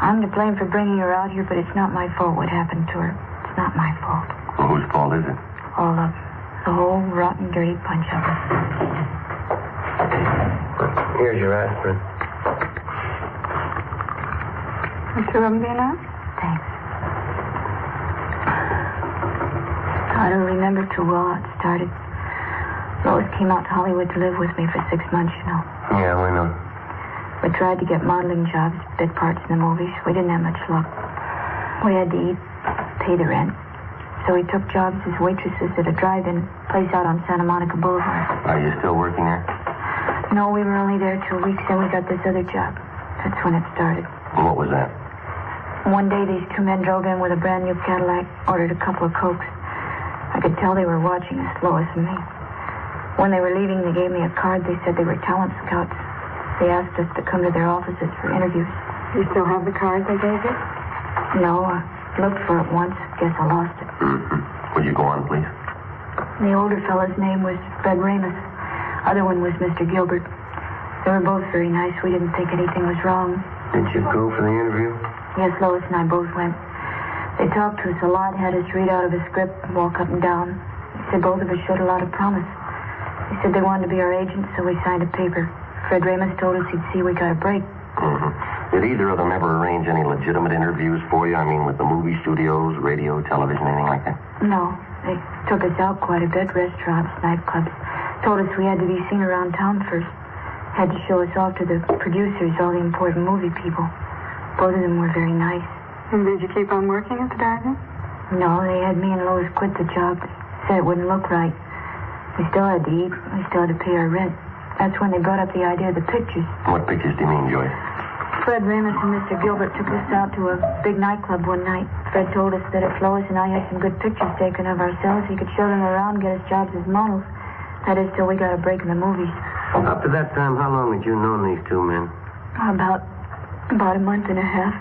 I'm to blame for bringing her out here, but it's not my fault what happened to her. It's not my fault. Well, whose fault is it? All of them. The whole rotten, dirty bunch of them. Here's your aspirin. The 2 of them be enough? Thanks. I don't remember too well how it started. Lois came out to Hollywood to live with me for 6 months, you know. Yeah, we know. We tried to get modeling jobs, bit parts in the movies. We didn't have much luck. We had to eat, pay the rent. So we took jobs as waitresses at a drive-in place out on Santa Monica Boulevard. Are you still working there? No, we were only there 2 weeks, then we got this other job. That's when it started. What was that? One day, these two men drove in with a brand new Cadillac, ordered a couple of Cokes. I could tell they were watching us, Lois and me. When they were leaving, they gave me a card. They said they were talent scouts. They asked us to come to their offices for interviews. You still have the card they gave you? No, I looked for it once. Guess I lost it. Mm-hmm. Would you go on, please? The older fellow's name was Fred Ramus. Other one was Mr. Gilbert. They were both very nice. We didn't think anything was wrong. Did you go for the interview? Yes, Lois and I both went. They talked to us a lot, had us read out of a script, walk up and down. They said both of us showed a lot of promise. They said they wanted to be our agents, so we signed a paper. Fred Ramus told us he'd see we got a break. Mm-hmm. Did either of them ever arrange any legitimate interviews for you? I mean, with the movie studios, radio, television, anything like that? No. They took us out quite a bit, restaurants, nightclubs. Told us we had to be seen around town first. Had to show us off to the producers, all the important movie people. Both of them were very nice. And did you keep on working at the Dragnet? No, they had me and Lois quit the job. Said it wouldn't look right. We still had to eat. We still had to pay our rent. That's when they brought up the idea of the pictures. What pictures do you mean, Joyce? Fred Ramus and Mr. Gilbert took us out to a big nightclub one night. Fred told us that if Lois and I had some good pictures taken of ourselves, he could show them around and get us jobs as models. That is, till we got a break in the movies. Up to that time, how long had you known these two men? About a month and a half.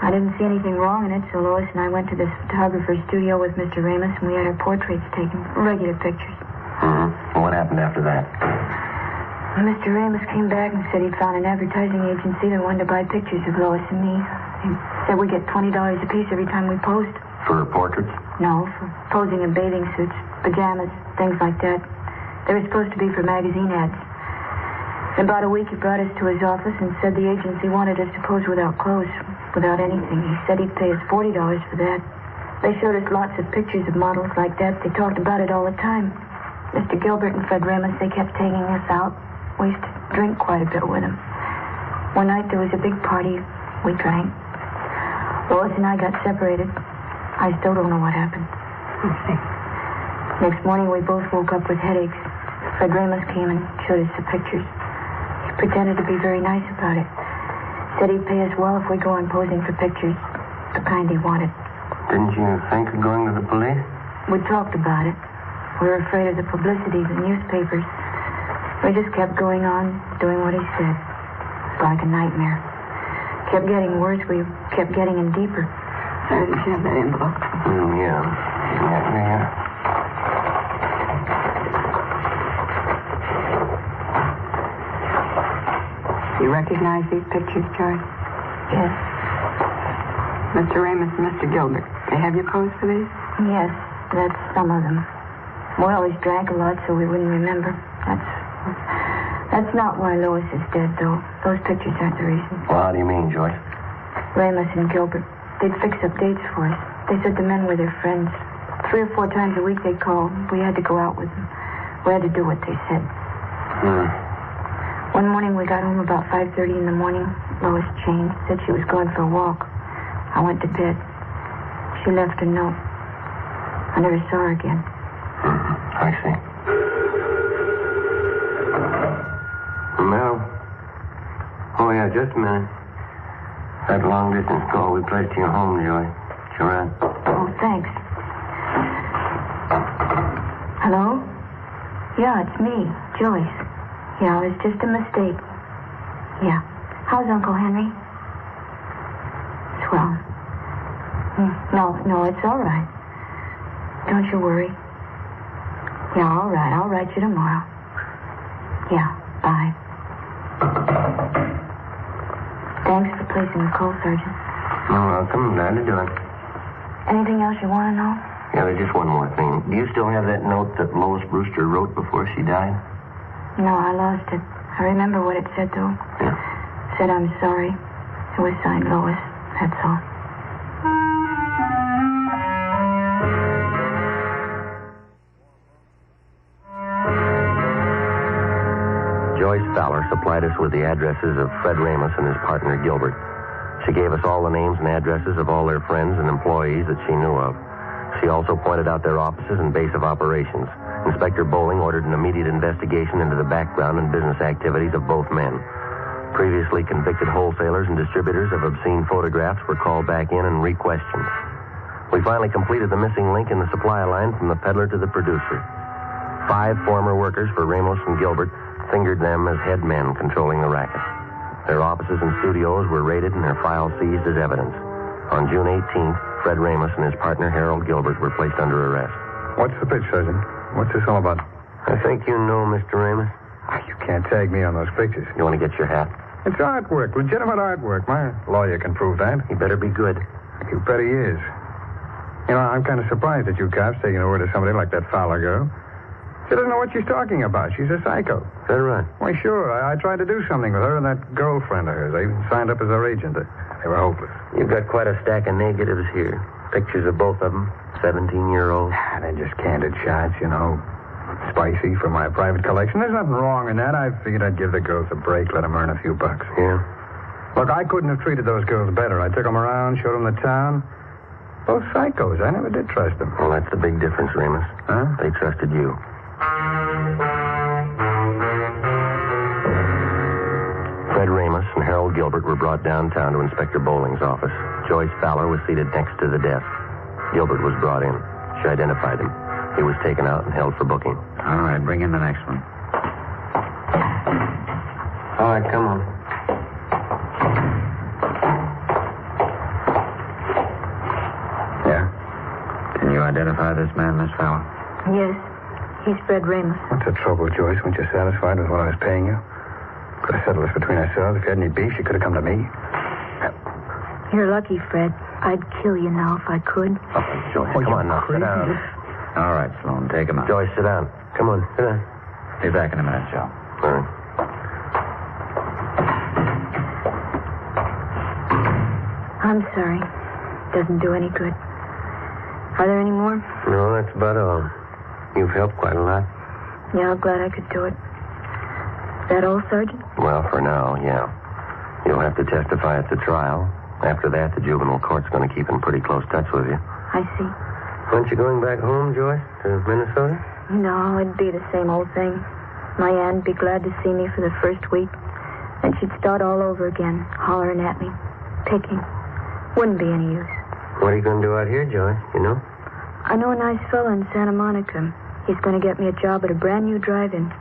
I didn't see anything wrong in it, so Lois and I went to this photographer's studio with Mr. Ramus, and we had our portraits taken, regular pictures. Mm-hmm. What happened after that? Mr. Ramus came back and said he'd found an advertising agency that wanted to buy pictures of Lois and me. He said we get $20 apiece every time we posed. For portraits? No, for posing in bathing suits, pajamas, things like that. They were supposed to be for magazine ads. In about a week, he brought us to his office and said the agency wanted us to pose without clothes, without anything. He said he'd pay us $40 for that. They showed us lots of pictures of models like that. They talked about it all the time. Mr. Gilbert and Fred Ramus, they kept taking us out. We used to drink quite a bit with them. One night there was a big party. We drank. Lois and I got separated. I still don't know what happened. Next morning, we both woke up with headaches. Fred Ramus came and showed us the pictures. He pretended to be very nice about it. Said he'd pay us well if we go on posing for pictures, the kind he wanted. Didn't you think of going to the police? We talked about it. We were afraid of the publicity, the newspapers. We just kept going on, doing what he said. It's like a nightmare. Kept getting worse. We kept getting in deeper. Did you have that envelope? Yeah. You recognize these pictures, George? Yes. Mr. Ramus and Mr. Gilbert. They have you posed for these? Yes, that's some of them. We always drank a lot, so we wouldn't remember. That's not why Lois is dead, though. Those pictures aren't the reason. Well, how do you mean, Joyce? Ramus and Gilbert. They'd fix up dates for us. They said the men were their friends. 3 or 4 times a week they'd call. We had to go out with them. We had to do what they said. One morning we got home about 5:30 in the morning. Lois changed, said she was going for a walk. I went to bed. She left a note. I never saw her again. I see. Mel? Oh, yeah, just a minute. That long-distance call we placed to your home, Joy. Sure on. Oh, thanks. Hello? Yeah, it's me, Joyce. Yeah, it was just a mistake. Yeah. How's Uncle Henry? Swell. No, it's all right. Don't you worry. Yeah, all right. I'll write you tomorrow. Yeah, bye. Thanks for placing the call, Sergeant. You're welcome. Glad to do it. Anything else you want to know? Yeah, there's just one more thing. Do you still have that note that Lois Brewster wrote before she died? No, I lost it. I remember what it said, though. Yeah. It said, I'm sorry. It was signed Lois. That's all. Joyce Fowler supplied us with the addresses of Fred Ramus and his partner Gilbert. She gave us all the names and addresses of all their friends and employees that she knew of. She also pointed out their offices and base of operations. Inspector Bowling ordered an immediate investigation into the background and business activities of both men. Previously convicted wholesalers and distributors of obscene photographs were called back in and re-questioned. We finally completed the missing link in the supply line from the peddler to the producer. 5 former workers for Ramos and Gilbert fingered them as head men controlling the racket. Their offices and studios were raided and their files seized as evidence. On June 18th, Fred Ramos and his partner Harold Gilbert were placed under arrest. What's the pitch, Sergeant? What's this all about? I think you know, Mr. Ramos. You can't tag me on those pictures. You want to get your hat? It's artwork, legitimate artwork. My lawyer can prove that. He better be good. You bet he is. You know, I'm kind of surprised at you cops taking the word of somebody like that Fowler girl. She doesn't know what she's talking about. She's a psycho. Is that right? Why, sure. I tried to do something with her and that girlfriend of hers. I even signed up as her agent. They were hopeless. You've got quite a stack of negatives here. Pictures of both of them. 17-year-olds. They're just candid shots, you know. Spicy for my private collection. There's nothing wrong in that. I figured I'd give the girls a break, let them earn a few bucks. Yeah? Look, I couldn't have treated those girls better. I took them around, showed them the town. Both psychos. I never did trust them. Well, that's the big difference, Ramos. Huh? They trusted you. Fred Ramos and Harold Gilbert were brought downtown to Inspector Bowling's office. Joyce Fowler was seated next to the desk. Gilbert was brought in. She identified him. He was taken out and held for booking. All right, bring in the next one. All right, come on. Yeah? Can you identify this man, Miss Fowler? Yes. He's Fred Ramos. What's the trouble, Joyce? Weren't you satisfied with what I was paying you? Could have settled this between ourselves. If you had any beef, you could have come to me. You're lucky, Fred. I'd kill you now if I could. Oh, Joyce, come on now. Sit down. All right, Sloan, take him out. Joyce, sit down. Come on, sit down. Be back in a minute, Joe. All right. I'm sorry. Doesn't do any good. Are there any more? No, that's about all. You've helped quite a lot. Yeah, I'm glad I could do it. Is that all, Sergeant? Well, for now, yeah. You'll have to testify at the trial. After that, the juvenile court's going to keep in pretty close touch with you. I see. Aren't you going back home, Joyce? To Minnesota? No, it'd be the same old thing. My aunt'd be glad to see me for the first week. Then she'd start all over again, hollering at me, picking. Wouldn't be any use. What are you going to do out here, Joyce? You know? I know a nice fella in Santa Monica. He's going to get me a job at a brand new drive-in.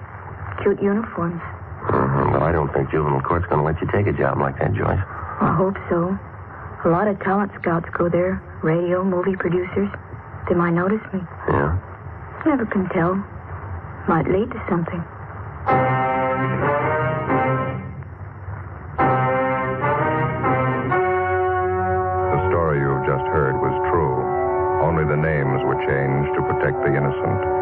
Cute uniforms. But I don't think juvenile court's going to let you take a job like that, Joyce. I hope so. A lot of talent scouts go there. Radio, movie producers. They might notice me. Yeah? Never can tell. Might lead to something. The story you've just heard was true. Only the names were changed to protect the innocent.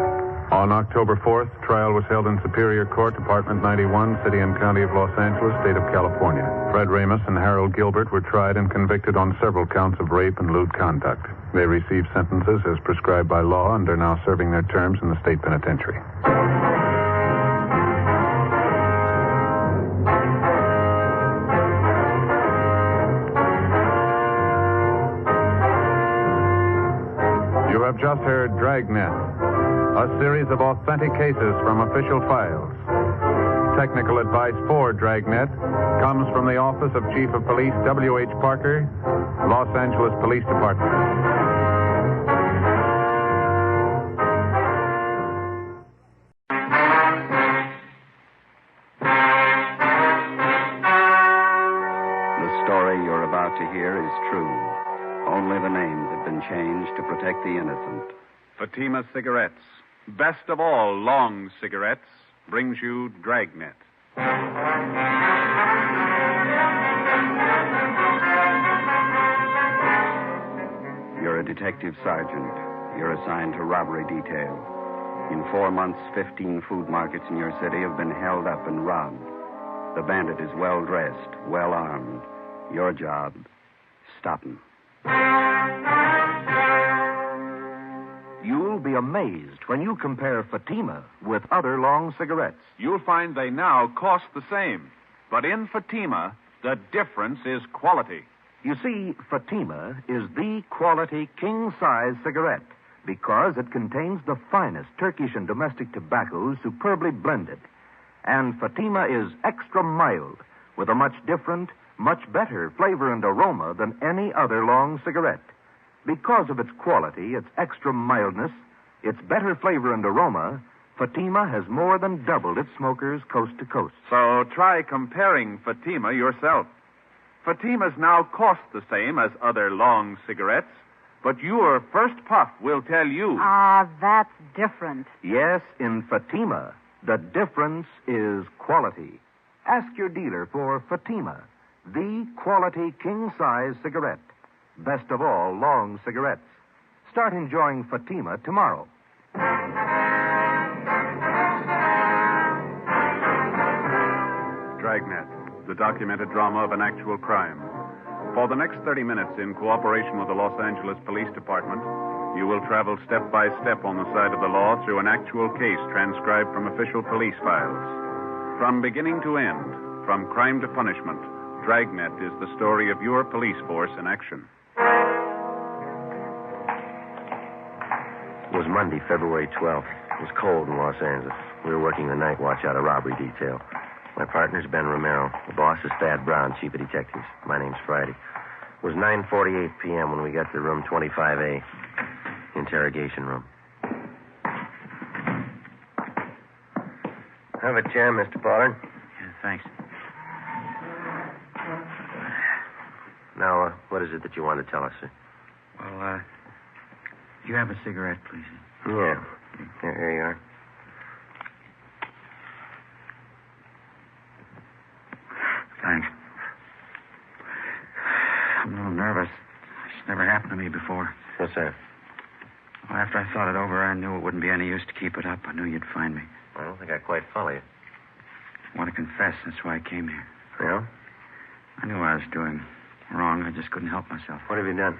On October 4th, trial was held in Superior Court, Department 91, City and County of Los Angeles, State of California. Fred Ramos and Harold Gilbert were tried and convicted on several counts of rape and lewd conduct. They received sentences as prescribed by law and are now serving their terms in the state penitentiary. You have just heard Dragnet, a series of authentic cases from official files. Technical advice for Dragnet comes from the Office of Chief of Police W.H. Parker, Los Angeles Police Department. The story you're about to hear is true. Only the names have been changed to protect the innocent. Fatima Cigarettes, best of all long cigarettes, brings you Dragnet. You're a detective sergeant. You're assigned to robbery detail. In 4 months, 15 food markets in your city have been held up and robbed. The bandit is well-dressed, well-armed. Your job, stop him. You'll be amazed when you compare Fatima with other long cigarettes. You'll find they now cost the same. But in Fatima, the difference is quality. You see, Fatima is the quality king-size cigarette, because it contains the finest Turkish and domestic tobaccos superbly blended. And Fatima is extra mild, with a much different, much better flavor and aroma than any other long cigarette. Because of its quality, its extra mildness, its better flavor and aroma, Fatima has more than doubled its smokers coast to coast. So try comparing Fatima yourself. Fatimas now cost the same as other long cigarettes, but your first puff will tell you. Ah, that's different. Yes, in Fatima, the difference is quality. Ask your dealer for Fatima, the quality king-size cigarette. Best of all, long cigarettes. Start enjoying Fatima tomorrow. Dragnet, the documented drama of an actual crime. For the next 30 minutes, in cooperation with the Los Angeles Police Department, you will travel step by step on the side of the law through an actual case transcribed from official police files. From beginning to end, from crime to punishment, Dragnet is the story of your police force in action. It was Monday, February 12th. It was cold in Los Angeles. We were working the night watch out of robbery detail. My partner's Ben Romero. The boss is Thad Brown, chief of detectives. My name's Friday. It was 9:48 p.m. when we got to room 25A, interrogation room. Have a chair, Mr. Pollard. Yeah, thanks. Now, what is it that you want to tell us, sir? Well, you have a cigarette, please? Yeah. Here you are. Thanks. I'm a little nervous. It's never happened to me before. What's that? Well, after I thought it over, I knew it wouldn't be any use to keep it up. I knew you'd find me. I don't think I quite follow you. I want to confess. That's why I came here. Yeah? I knew I was doing wrong. I just couldn't help myself. What have you done?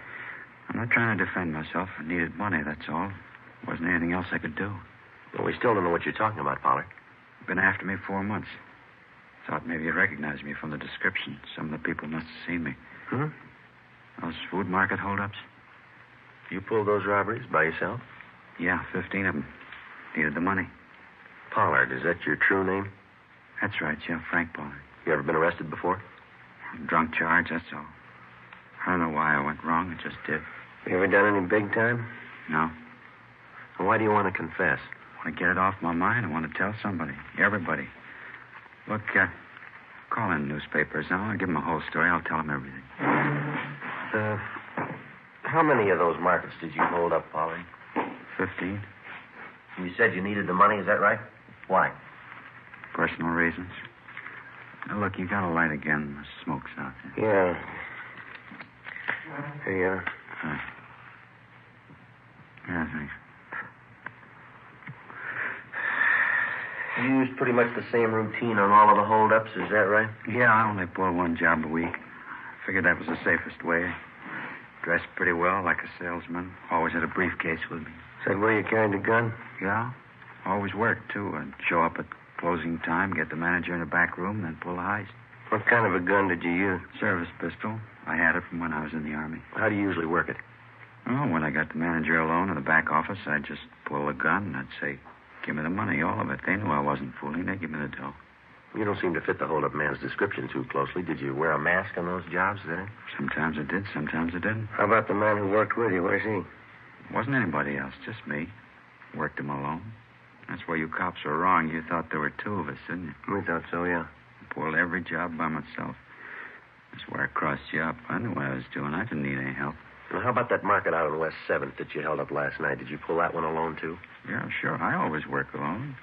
I'm not trying to defend myself. I needed money, that's all. There wasn't anything else I could do. Well, we still don't know what you're talking about, Pollard. Been after me 4 months. Thought maybe you'd recognize me from the description. Some of the people must have seen me. Hmm? Those food market holdups? You pulled those robberies by yourself? Yeah, 15 of them. Needed the money. Pollard, is that your true name? That's right, yeah, Frank Pollard. You ever been arrested before? Drunk charge, that's all. I don't know why I went wrong. It just did. You ever done any big time? No. Well, why do you want to confess? I want to get it off my mind. I want to tell somebody. Everybody. Look, call in newspapers now. I'll give them a whole story. I'll tell them everything. How many of those markets did you hold up, Pollard? 15. You said you needed the money, is that right? Why? Personal reasons. Now, look, you got a light again. The smoke's out there. Yeah. Here you are. Yeah, thanks. You used pretty much the same routine on all of the holdups, is that right? Yeah, I only pull one job a week. Figured that was the safest way. Dressed pretty well, like a salesman. Always had a briefcase with me. Is that where you carried the gun? Yeah. Always worked, too. I'd show up at closing time, get the manager in the back room, then pull the heist. What kind of a gun did you use? Service pistol. I had it from when I was in the Army. How do you usually work it? Well, when I got the manager alone in the back office, I'd just pull a gun and I'd say, give me the money, all of it. They knew I wasn't fooling. They'd give me the dough. You don't seem to fit the hold-up man's description too closely. Did you wear a mask on those jobs, then? Sometimes I did, sometimes I didn't. How about the man who worked with you? Where's he? Wasn't anybody else, just me. Worked him alone. That's where you cops were wrong. You thought there were two of us, didn't you? We thought so, yeah. Pulled every job by myself. That's where I crossed you up. I knew what I was doing. I didn't need any help. Well, how about that market out on West 7th that you held up last night? Did you pull that one alone, too? Yeah, sure. I always work alone.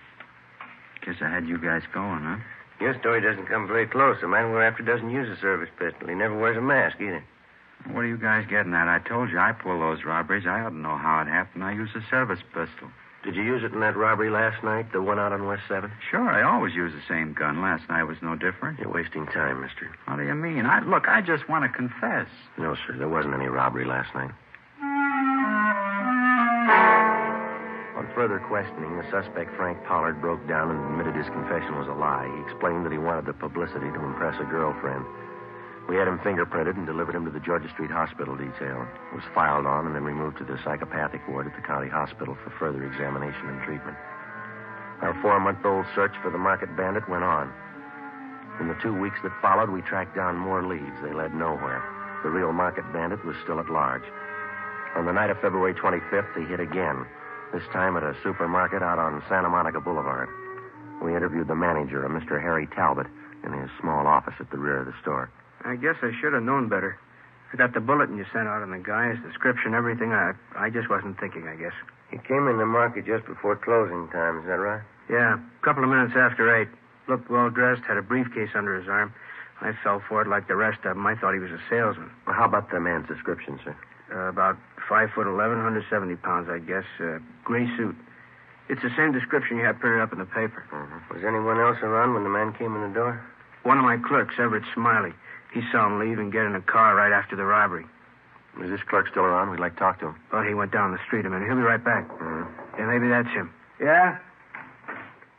Guess I had you guys going, huh? Your story doesn't come very close. A man we're after doesn't use a service pistol. He never wears a mask, either. What are you guys getting at? I told you I pull those robberies. I ought to know how it happened. I use a service pistol. Did you use it in that robbery last night, the one out on West 7th? Sure, I always use the same gun. Last night was no different. You're wasting time, mister. What do you mean? I just want to confess. No, sir, there wasn't any robbery last night. On further questioning, the suspect, Frank Pollard, broke down and admitted his confession was a lie. He explained that he wanted the publicity to impress a girlfriend. We had him fingerprinted and delivered him to the Georgia Street Hospital detail. He was filed on and then removed to the psychopathic ward at the county hospital for further examination and treatment. Our 4-month-old search for the market bandit went on. In the 2 weeks that followed, we tracked down more leads. They led nowhere. The real market bandit was still at large. On the night of February 25th, he hit again, this time at a supermarket out on Santa Monica Boulevard. We interviewed the manager, a Mr. Harry Talbot, in his small office at the rear of the store. I guess I should have known better. I got the bulletin you sent out on the guy, his description, everything. I just wasn't thinking, I guess. He came in the market just before closing time, is that right? Yeah, a couple of minutes after 8. Looked well-dressed, had a briefcase under his arm. I fell for it like the rest of them. I thought he was a salesman. Well, how about the man's description, sir? About 5'11", 170 pounds, I guess. Gray suit. It's the same description you had printed up in the paper. Mm-hmm. Was anyone else around when the man came in the door? One of my clerks, Everett Smiley. He saw him leave and get in a car right after the robbery. Is this clerk still around? We'd like to talk to him. Well, he went down the street a minute. He'll be right back. Mm-hmm. Yeah, maybe that's him. Yeah?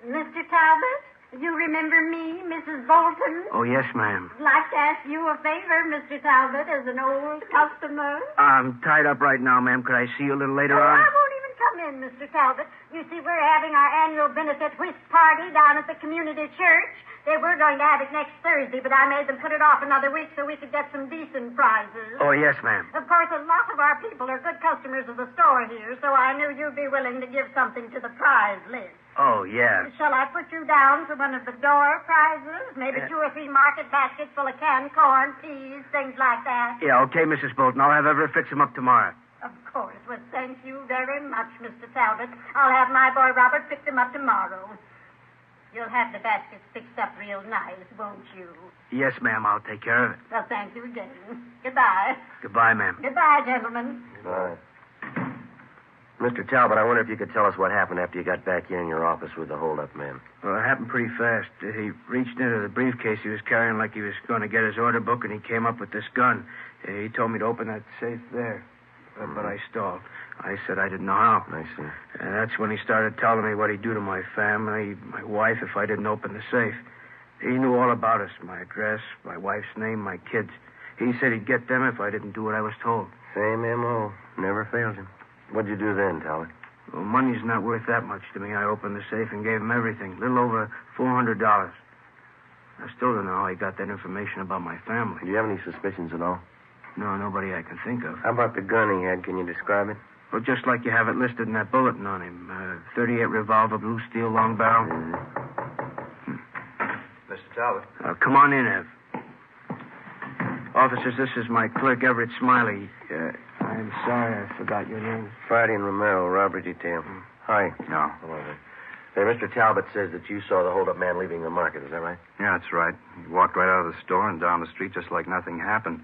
Mr. Talbot, you remember me, Mrs. Bolton? Oh, yes, ma'am. I'd like to ask you a favor, Mr. Talbot, as an old customer. I'm tied up right now, ma'am. Could I see you a little later on? I won't even come in, Mr. Talbot. You see, we're having our annual benefit whist party down at the community church. They were going to have it next Thursday, but I made them put it off another week so we could get some decent prizes. Oh, yes, ma'am. Of course, a lot of our people are good customers of the store here, so I knew you'd be willing to give something to the prize list. Oh, yeah. Shall I put you down for one of the door prizes? Maybe 2 or 3 market baskets full of canned corn, peas, things like that. Yeah, okay, Mrs. Bolton. I'll have Everett fix them up tomorrow. Of course. Well, thank you very much, Mr. Talbot. I'll have my boy Robert pick them up tomorrow. You'll have the baskets fixed up real nice, won't you? Yes, ma'am. I'll take care of it. Well, thank you again. Goodbye. Goodbye, ma'am. Goodbye, gentlemen. Goodbye. Mr. Talbot, I wonder if you could tell us what happened after you got back here in your office with the hold-up man. Well, it happened pretty fast. He reached into the briefcase he was carrying like he was going to get his order book, and he came up with this gun. He told me to open that safe there, but I stalled. I said I didn't know how. I see. And that's when he started telling me what he'd do to my family, my wife, if I didn't open the safe. He knew all about us, my address, my wife's name, my kids. He said he'd get them if I didn't do what I was told. Same M.O. Never fails him. What'd you do then, Talbot? Well, money's not worth that much to me. I opened the safe and gave him everything. A little over $400. I still don't know how he got that information about my family. Do you have any suspicions at all? No, nobody I can think of. How about the gun he had? Can you describe it? Well, just like you have it listed in that bulletin on him. 38 revolver, blue steel, long barrel. Mr. Talbot. Come on in, Ev. Officers, this is my clerk, Everett Smiley. I'm sorry I forgot your name. Friday and Romero, robbery detail. Hi. No. Hello there. Hey, Mr. Talbot says that you saw the hold-up man leaving the market. Is that right? Yeah, that's right. He walked right out of the store and down the street just like nothing happened.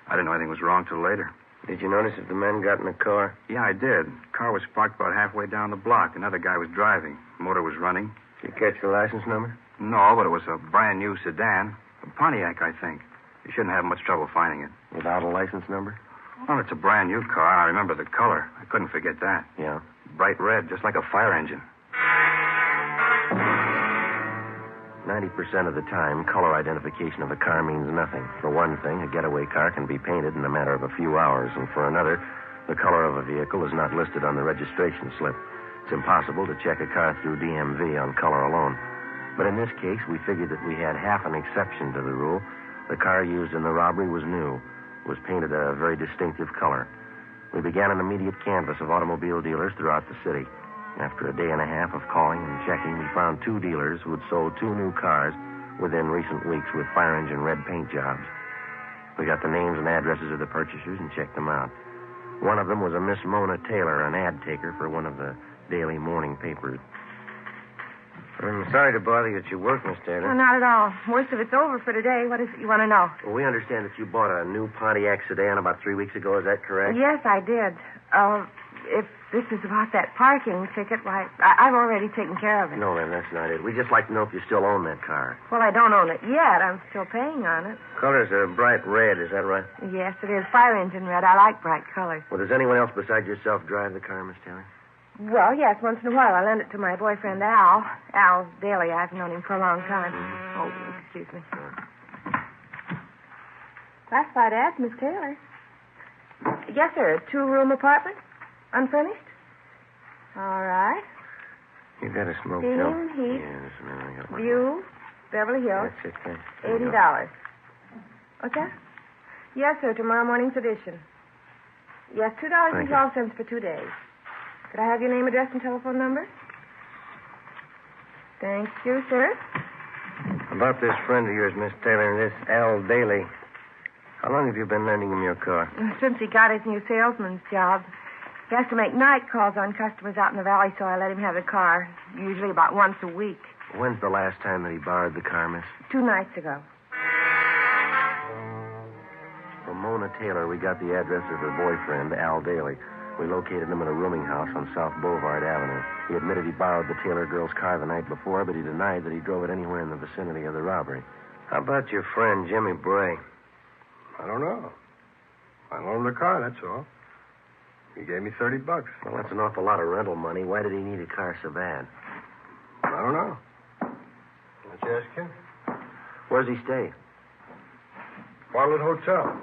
I didn't know anything was wrong till later. Did you notice if the men got in the car? Yeah, I did. The car was parked about halfway down the block. Another guy was driving. Motor was running. Did you catch the license number? No, but it was a brand-new sedan. A Pontiac, I think. You shouldn't have much trouble finding it. Without a license number? Well, it's a brand-new car. I remember the color. I couldn't forget that. Yeah. Bright red, just like a fire engine. 90% of the time, color identification of a car means nothing. For one thing, a getaway car can be painted in a matter of a few hours, and for another, the color of a vehicle is not listed on the registration slip. It's impossible to check a car through DMV on color alone. But in this case, we figured that we had half an exception to the rule. The car used in the robbery was new. It was painted a very distinctive color. We began an immediate canvass of automobile dealers throughout the city. After a day and a half of calling and checking, we found 2 dealers who had sold 2 new cars within recent weeks with fire engine red paint jobs. We got the names and addresses of the purchasers and checked them out. One of them was a Miss Mona Taylor, an ad taker for one of the daily morning papers. I'm sorry to bother you at your work, Miss Taylor. Oh, not at all. Worst of it's over for today. What is it you want to know? Well, we understand that you bought a new Pontiac sedan about 3 weeks ago. Is that correct? Yes, I did. If this is about that parking ticket, why, I've already taken care of it. No, ma'am, that's not it. We'd just like to know if you still own that car. Well, I don't own it yet. I'm still paying on it. Color's a bright red, is that right? Yes, it is. Fire engine red. I like bright colors. Well, does anyone else besides yourself drive the car, Miss Taylor? Well, yes, once in a while. I lend it to my boyfriend, Al. Al Daly. I've known him for a long time. Oh, excuse me. Classified ads, Miss Taylor. Yes, sir. A 2-room apartment? Unfurnished? All right. You got a smoke, Steam, Joe? heat, Yes, no, I got one. view, Beverly Hills. That's it, then. $80. What's that? Yes, sir. Tomorrow morning's edition. Yes, $2.12 for 2 days. Could I have your name, address, and telephone number? Thank you, sir. About this friend of yours, Miss Taylor, this Al Daly. How long have you been lending him your car? Since he got his new salesman's job, he has to make night calls on customers out in the valley, so I let him have the car, usually about once a week. When's the last time that he borrowed the car, miss? 2 nights ago. From Mona Taylor, we got the address of her boyfriend, Al Daly. We located him at a rooming house on South Boulevard Avenue. He admitted he borrowed the Taylor girl's car the night before, but he denied that he drove it anywhere in the vicinity of the robbery. How about your friend, Jimmy Bray? I don't know. I loaned him the car, that's all. He gave me $30. Well, that's an awful lot of rental money. Why did he need a car so bad? I don't know. Let's ask him. Where's he stay? Bartlett Hotel.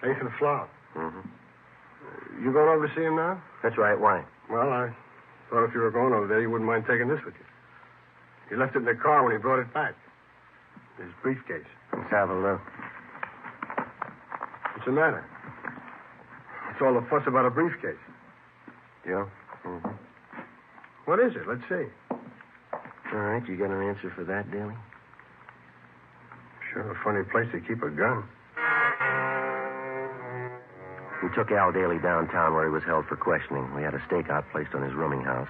Nathan Flower. Mm-hmm. You going over to see him now? That's right. Why? Well, I thought if you were going over there, you wouldn't mind taking this with you. He left it in the car when he brought it back. His briefcase. Let's have a look. What's the matter? What's all the fuss about a briefcase? Joe? Mm-hmm. What is it? Let's see. All right, you got an answer for that, Daly? Sure a funny place to keep a gun. We took Al Daly downtown where he was held for questioning. We had a stakeout placed on his rooming house.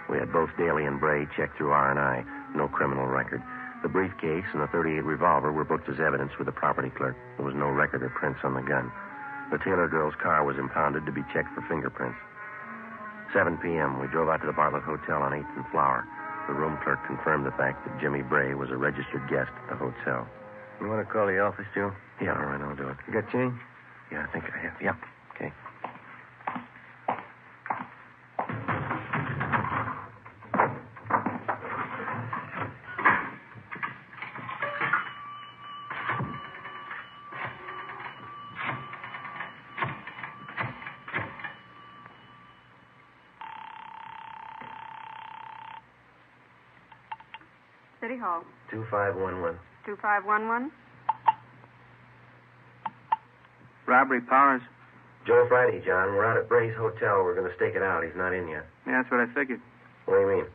We had both Daly and Bray checked through R&I. No criminal record. The briefcase and the .38 revolver were booked as evidence with the property clerk. There was no record or prints on the gun. The Taylor girl's car was impounded to be checked for fingerprints. 7 p.m., we drove out to the Bartlett Hotel on 8th and Flower. The room clerk confirmed the fact that Jimmy Bray was a registered guest at the hotel. You want to call the office, Joe? Yeah, all right, I'll do it. You got change? Yeah, I think I have. Yeah, okay. City Hall. 2511. 2511. Robbery, Powers. Joe Friday, John. We're out at Bray's Hotel. We're going to stake it out. He's not in yet. Yeah, that's what I figured. What do you mean?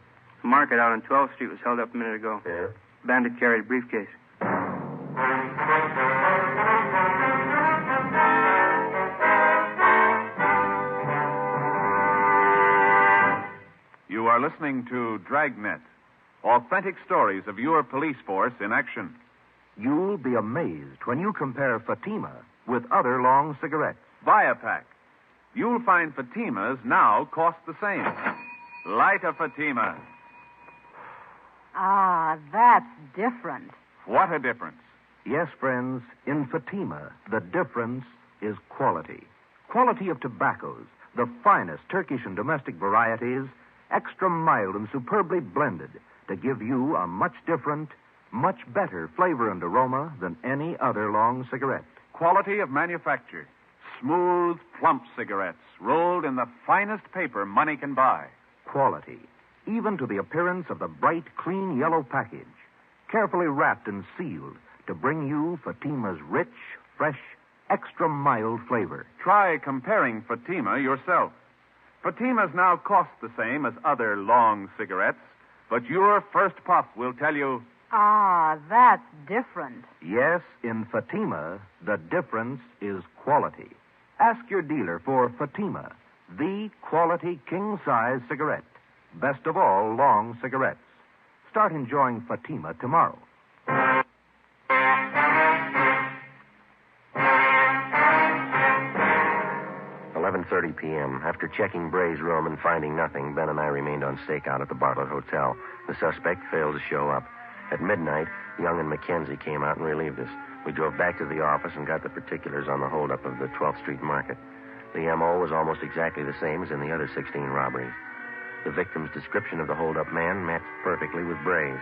The market out on 12th Street was held up a minute ago. Yeah? Bandit carried a briefcase. You are listening to Dragnet, authentic stories of your police force in action. You'll be amazed when you compare Fatima with other long cigarettes. Buy a pack. You'll find Fatimas now cost the same. Light a Fatima. Ah, that's different. What a difference. Yes, friends, in Fatima, the difference is quality. Quality of tobaccos, the finest Turkish and domestic varieties, extra mild and superbly blended to give you a much different, much better flavor and aroma than any other long cigarette. Quality of manufacture. Smooth, plump cigarettes rolled in the finest paper money can buy. Quality, even to the appearance of the bright, clean yellow package, carefully wrapped and sealed to bring you Fatima's rich, fresh, extra mild flavor. Try comparing Fatima yourself. Fatimas now cost the same as other long cigarettes, but your first puff will tell you, Ah, that's different. Yes, in Fatima, the difference is quality. Ask your dealer for Fatima, the quality king-size cigarette. Best of all long cigarettes. Start enjoying Fatima tomorrow. 11:30 p.m. After checking Bray's room and finding nothing, Ben and I remained on stakeout at the Bartlett Hotel. The suspect failed to show up. At midnight, Young and Mackenzie came out and relieved us. We drove back to the office and got the particulars on the holdup of the 12th Street Market. The M.O. was almost exactly the same as in the other 16 robberies. The victim's description of the holdup man matched perfectly with Bray's.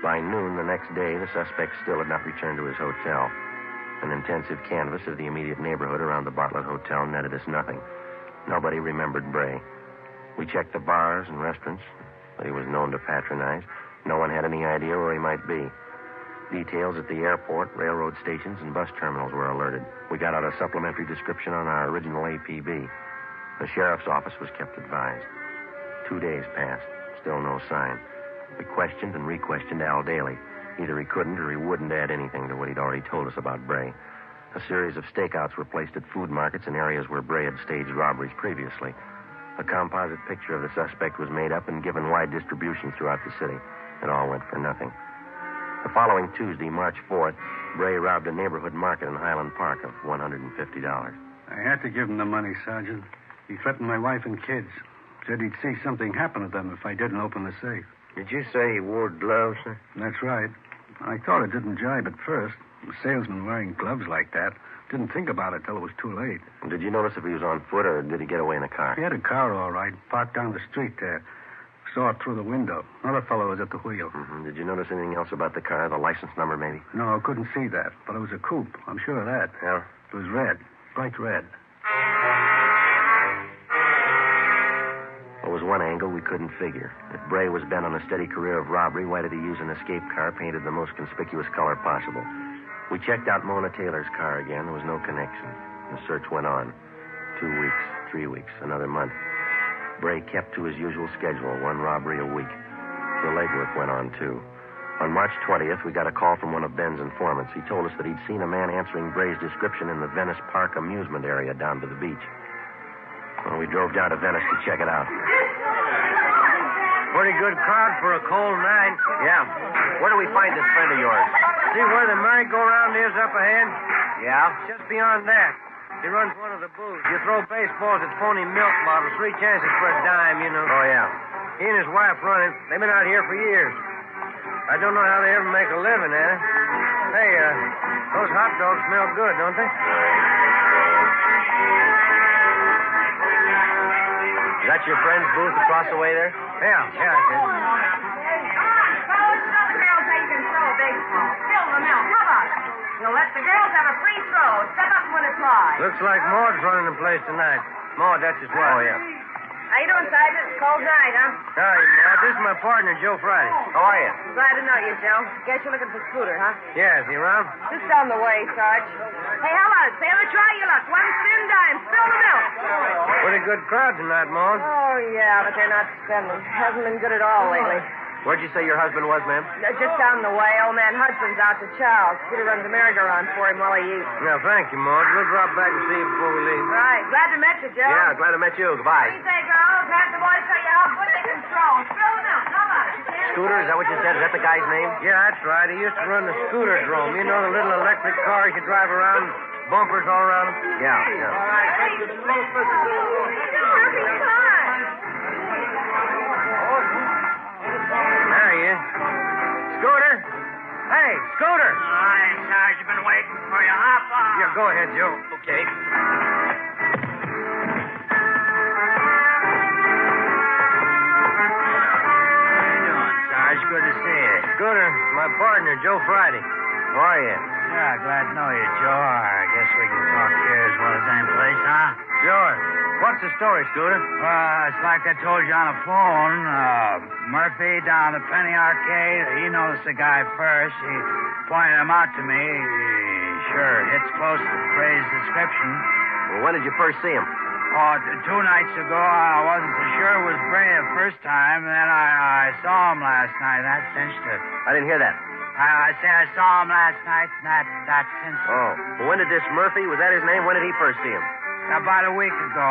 By noon the next day, the suspect still had not returned to his hotel. An intensive canvass of the immediate neighborhood around the Bartlett Hotel netted us nothing. Nobody remembered Bray. We checked the bars and restaurants that he was known to patronize. No one had any idea where he might be. Details at the airport, railroad stations, and bus terminals were alerted. We got out a supplementary description on our original APB. The sheriff's office was kept advised. 2 days passed. Still no sign. We questioned and re-questioned Al Daly. Either he couldn't or he wouldn't add anything to what he'd already told us about Bray. A series of stakeouts were placed at food markets in areas where Bray had staged robberies previously. A composite picture of the suspect was made up and given wide distribution throughout the city. It all went for nothing. The following Tuesday, March 4th, Bray robbed a neighborhood market in Highland Park of $150. I had to give him the money, Sergeant. He threatened my wife and kids. Said he'd see something happen to them if I didn't open the safe. Did you say he wore gloves, sir? That's right. I thought it didn't jibe at first. A salesman wearing gloves like that. Didn't think about it till it was too late. Did you notice if he was on foot or did he get away in a car? He had a car, all right, parked down the street there. Saw it through the window. Another fellow was at the wheel. Mm-hmm. Did you notice anything else about the car? The license number, maybe? No, I couldn't see that. But it was a coupe. I'm sure of that. Yeah? It was red. Bright red. There was one angle we couldn't figure. If Bray was bent on a steady career of robbery, why did he use an escape car painted the most conspicuous color possible? We checked out Mona Taylor's car again. There was no connection. The search went on. 2 weeks, 3 weeks, another month. Bray kept to his usual schedule, one robbery a week. The legwork went on, too. On March 20th, we got a call from one of Ben's informants. He told us that he'd seen a man answering Bray's description in the Venice Park amusement area down to the beach. Well, we drove down to Venice to check it out. Pretty good crowd for a cold night. Yeah. Where do we find this friend of yours? See where the merry-go-round is up ahead? Yeah? Just beyond that. He runs one of the booths. You throw baseballs at phony milk bottles, 3 chances for a dime, you know. Oh, yeah. He and his wife run it. They've been out here for years. I don't know how they ever make a living at it. Hey, those hot dogs smell good, don't they? Is that your friend's booth across the way there? Yeah, that's it. Fellas, tell the girls how you can throw a baseball. Fill them out. How about it? You'll let the girls have a free throw. Step up and win a prize. Looks like Maud's running the place tonight. Maud, that's his wife. Oh, yeah. How you doing, Sergeant? Cold night, huh? Hi, Maud. This is my partner, Joe Friday. How are you? Glad to know you, Joe. Guess you're looking for Scooter, huh? Yeah, is he around? Just down the way, Sarge. Hey, how about it, Sailor? Try your luck. 1 spin dime. Spill the milk. Pretty good crowd tonight, Maud. Oh, yeah, but they're not spending. Hasn't been good at all lately. Where'd you say your husband was, ma'am? Just down the way. Old man Hudson's out to Charles. Scooter runs a merry-go-round for him while he eats. Yeah, thank you, Maud. We'll drop back and see you before we leave. Right. Glad to meet you, Joe. Yeah, glad to meet you. Goodbye. What do you say, girls? Have the boys show you how good they can throw. Spill the milk. How about it? Scooter, is that what you said? Is that the guy's name? Yeah, that's right. He used to run the scooter drome. You know, the little electric cars you drive around, bumpers all around them? Yeah, yeah. All right, thank you. There he is. Scooter? Hey, Scooter! Hi, Sarge. I've been waiting for you. Hop on. Yeah, go ahead, Joe. Okay. Sarge, good to see you. Scooter, my partner, Joe Friday. How are you? Yeah, glad to know you, Joe. I guess we can talk here as well as any place, huh? Sure. What's the story, Scooter? It's like I told you on the phone. Murphy down at the Penny Arcade, he noticed the guy first. He pointed him out to me. Sure, hits close to Bray's description. Well, when did you first see him? Oh, 2 nights ago, I wasn't so sure it was Bray the first time. Then I saw him last night. That cinched it. I didn't hear that. I say I saw him last night, and that cinched it. Oh. Well, when did this Murphy, was that his name? When did he first see him? About a week ago.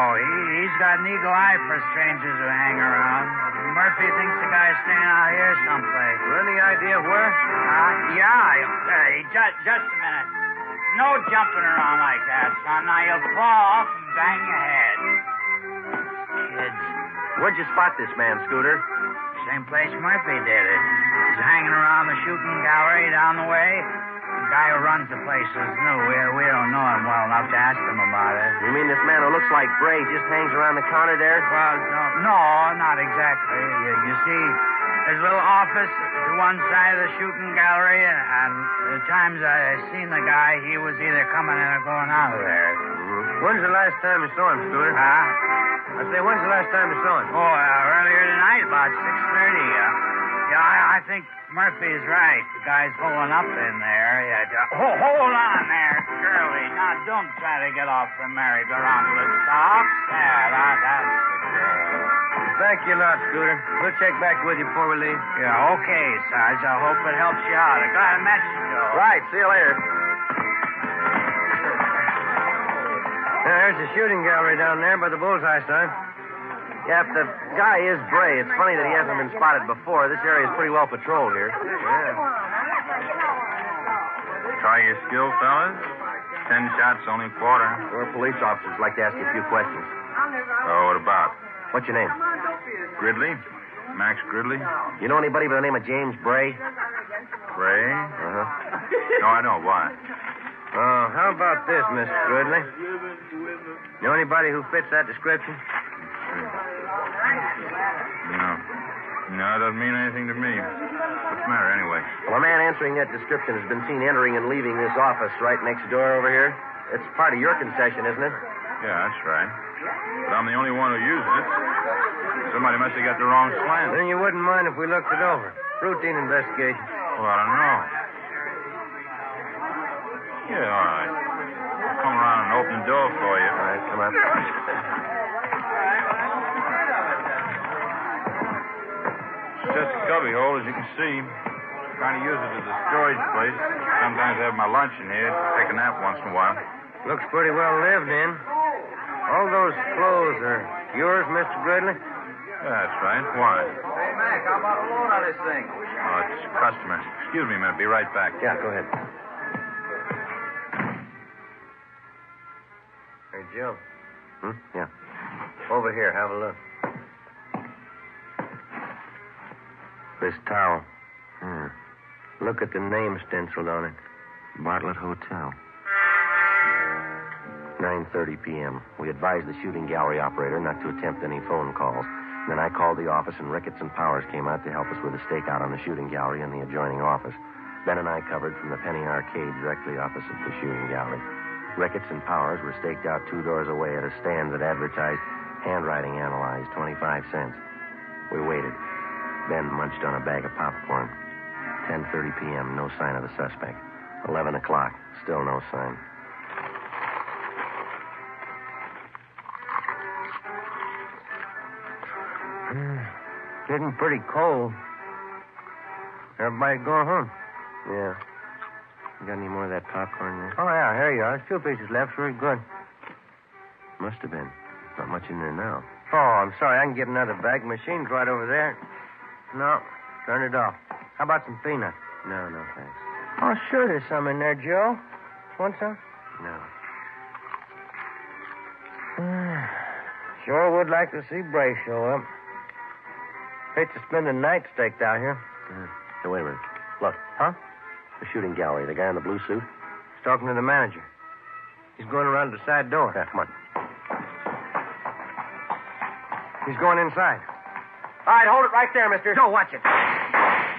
He's got an eagle eye for strangers who hang around. Murphy thinks the guy's staying out here someplace. Any idea where? Just a minute. No jumping around like that, son. Now you'll fall off and bang your head. Kids. Where'd you spot this man, Scooter? Same place Murphy did it. He's hanging around the shooting gallery down the way. The guy who runs the place is new. We don't know him well enough to ask him about it. You mean this man who looks like Bray just hangs around the counter there? Well, no, not exactly. You see, His little office to one side of the shooting gallery, and the times I seen the guy, he was either coming in or going out of there. When's the last time you saw him, Stewart? Huh? I say, when's the last time you saw him? Oh, earlier tonight, about 6:30. I think Murphy's right. The guy's holding up in there. Hold on there, Curly. Now, don't try to get off the merry-go-round till it stops. That's the girl. Thank you a lot, Scooter. We'll check back with you before we leave. Yeah, okay, Sarge. I hope it helps you out. I got a message, though. Right. See you later. There's the shooting gallery down there by the bullseye, son. Yeah, if the guy is Bray, it's funny that he hasn't been spotted before. This area is pretty well patrolled here. Yeah. Try your skill, fellas. 10 shots, only quarter. We're police officers. Like to ask you a few questions. Oh, what about? What's your name? Gridley? Max Gridley? You know anybody by the name of James Bray? Bray? Uh-huh. No, I don't. Why? How about this, Miss Gridley? Know anybody who fits that description? No, it doesn't mean anything to me. What's the matter, anyway? Well, a man answering that description has been seen entering and leaving this office right next door over here. It's part of your concession, isn't it? Yeah, that's right. But I'm the only one who uses it. Somebody must have got the wrong slant. Then you wouldn't mind if we looked it over. Routine investigation. Well, I don't know. Yeah, all right. I'll come around and open the door for you. All right, come on. It's just a cubby hole, as you can see. Trying to use it as a storage place. Sometimes I have my lunch in here. Take a nap once in a while. Looks pretty well lived in. All those clothes are yours, Mr. Gridley? Yeah, that's right. Why? Hey, Mac, how about a load on this thing? Oh, it's a customer. Excuse me a minute. Be right back. Yeah, go ahead. Hey, Joe. Yeah. Over here, have a look. This towel. Look at the name stenciled on it. Bartlett Hotel. 9:30 p.m. We advised the shooting gallery operator not to attempt any phone calls. Then I called the office, and Ricketts and Powers came out to help us with a stakeout on the shooting gallery and the adjoining office. Ben and I covered from the Penny Arcade directly opposite the shooting gallery. Ricketts and Powers were staked out 2 doors away at a stand that advertised handwriting analyzed, 25 cents. We waited. Ben munched on a bag of popcorn. 10:30 p.m., no sign of the suspect. 11 o'clock, still no sign. Getting pretty cold. Everybody going home? Yeah. You got any more of that popcorn there? Oh, yeah, here you are. 2 pieces left. Very good. Must have been. Not much in there now. Oh, I'm sorry. I can get another bag. Machine's right over there. No, turn it off. How about some peanuts? No, thanks. Oh, sure, there's some in there, Joe. Want some? No. Sure would like to see Bray show up. Hate to spend the night staked out here. Hey, wait a minute. Look. Huh? The shooting gallery. The guy in the blue suit? He's talking to the manager. He's going around the side door. Yeah, come on. He's going inside. All right, hold it right there, mister. Joe, watch it.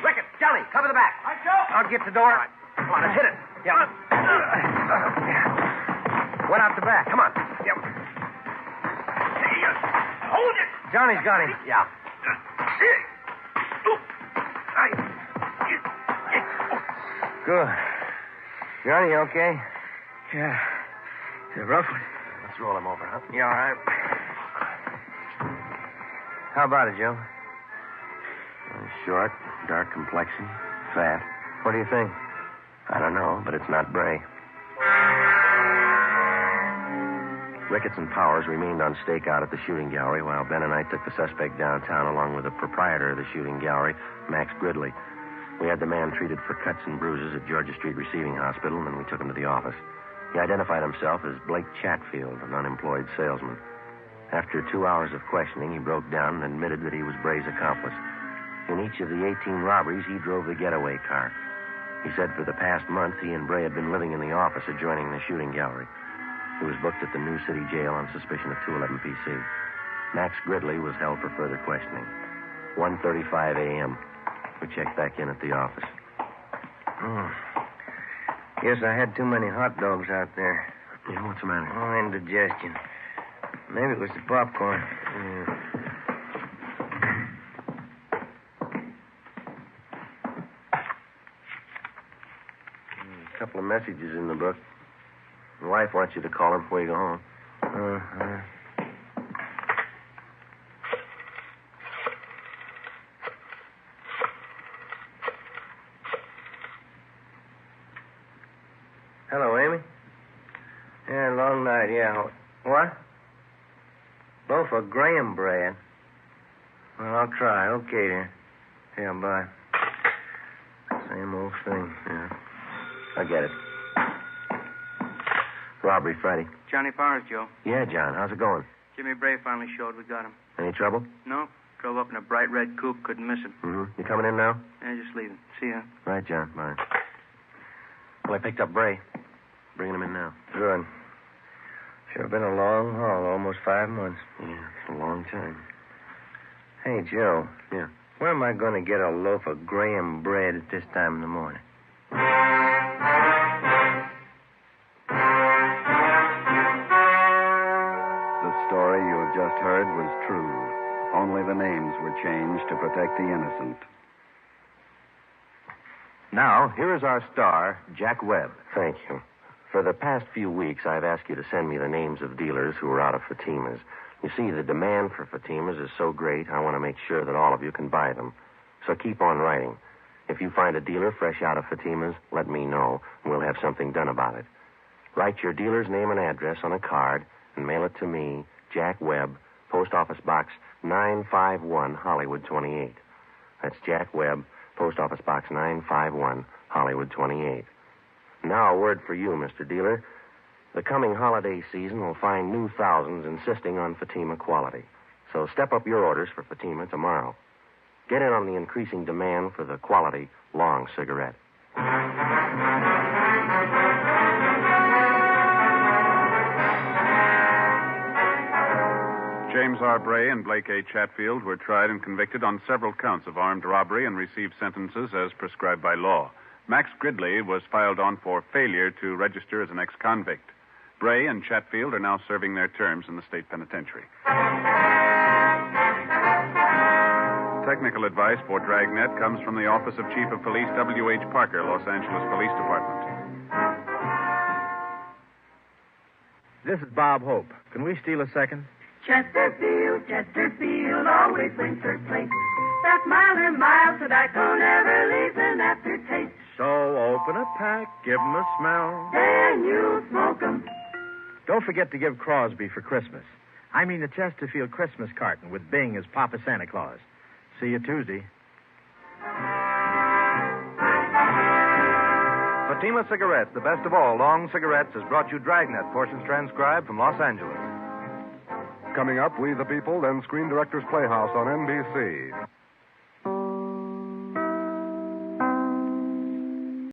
Ricketts, Johnny, cover the back. All right, Joe. I'll get the door. All right. Come on, let's hit it. Yeah. Went out the back. Come on. Yep. Hold it. Johnny's got him. Yeah. Good. Johnny, you okay? Yeah. It's a rough one. Let's roll him over, huh? You all right? How about it, Joe? Short, dark complexion, fat. What do you think? I don't know, but it's not Bray. Ricketts and Powers remained on stakeout at the shooting gallery while Ben and I took the suspect downtown along with the proprietor of the shooting gallery, Max Gridley. We had the man treated for cuts and bruises at Georgia Street Receiving Hospital, and then we took him to the office. He identified himself as Blake Chatfield, an unemployed salesman. After 2 hours of questioning, he broke down and admitted that he was Bray's accomplice. In each of the 18 robberies, he drove the getaway car. He said for the past month, he and Bray had been living in the office adjoining the shooting gallery. He was booked at the New City Jail on suspicion of 211 PC. Max Gridley was held for further questioning. 1:35 a.m. We checked back in at the office. Guess I had too many hot dogs out there. Yeah, what's the matter? Oh, indigestion. Maybe it was the popcorn. A couple of messages in the book. Your wife wants you to call her before you go home. Hello, Amy. Yeah, long night, yeah. What? Loaf of graham bread. Well, I'll try. Okay, then. Yeah, bye. Same old thing. Yeah. I get it. Robbery Friday. Johnny Powers, Joe. Yeah, John. How's it going? Jimmy Bray finally showed we got him. Any trouble? No. Drove up in a bright red coupe. Couldn't miss him. Mm-hmm. You coming in now? Yeah, just leaving. See ya. Right, John. Bye. Well, I picked up Bray. Bringing him in now. Good. Sure been a long haul, almost 5 months. Yeah, it's a long time. Hey, Joe. Yeah. Where am I going to get a loaf of graham bread at this time in the morning? The story you have just heard was true. Only the names were changed to protect the innocent. Now, here is our star, Jack Webb. Thank you. For the past few weeks, I've asked you to send me the names of dealers who are out of Fatimas. You see, the demand for Fatimas is so great, I want to make sure that all of you can buy them. So keep on writing. If you find a dealer fresh out of Fatimas, let me know, and we'll have something done about it. Write your dealer's name and address on a card and mail it to me, Jack Webb, Post Office Box 951, Hollywood 28. That's Jack Webb, Post Office Box 951, Hollywood 28. Now, a word for you, Mr. Dealer. The coming holiday season will find new thousands insisting on Fatima quality. So step up your orders for Fatima tomorrow. Get in on the increasing demand for the quality long cigarette. James R. Bray and Blake A. Chatfield were tried and convicted on several counts of armed robbery and received sentences as prescribed by law. Max Gridley was filed on for failure to register as an ex-convict. Bray and Chatfield are now serving their terms in the state penitentiary. Technical advice for Dragnet comes from the Office of Chief of Police W.H. Parker, Los Angeles Police Department. This is Bob Hope. Can we steal a second? Chesterfield, Chesterfield, always wins third place. That miler mild tobacco never leaves an aftertaste. So open a pack, give 'em a smell. Then you smoke 'em. Don't forget to give Crosby for Christmas. I mean the Chesterfield Christmas carton with Bing as Papa Santa Claus. See you Tuesday. Fatima Cigarettes, the best of all long cigarettes, has brought you Dragnet, portions transcribed from Los Angeles. Coming up, We the People, then Screen Directors Playhouse on NBC.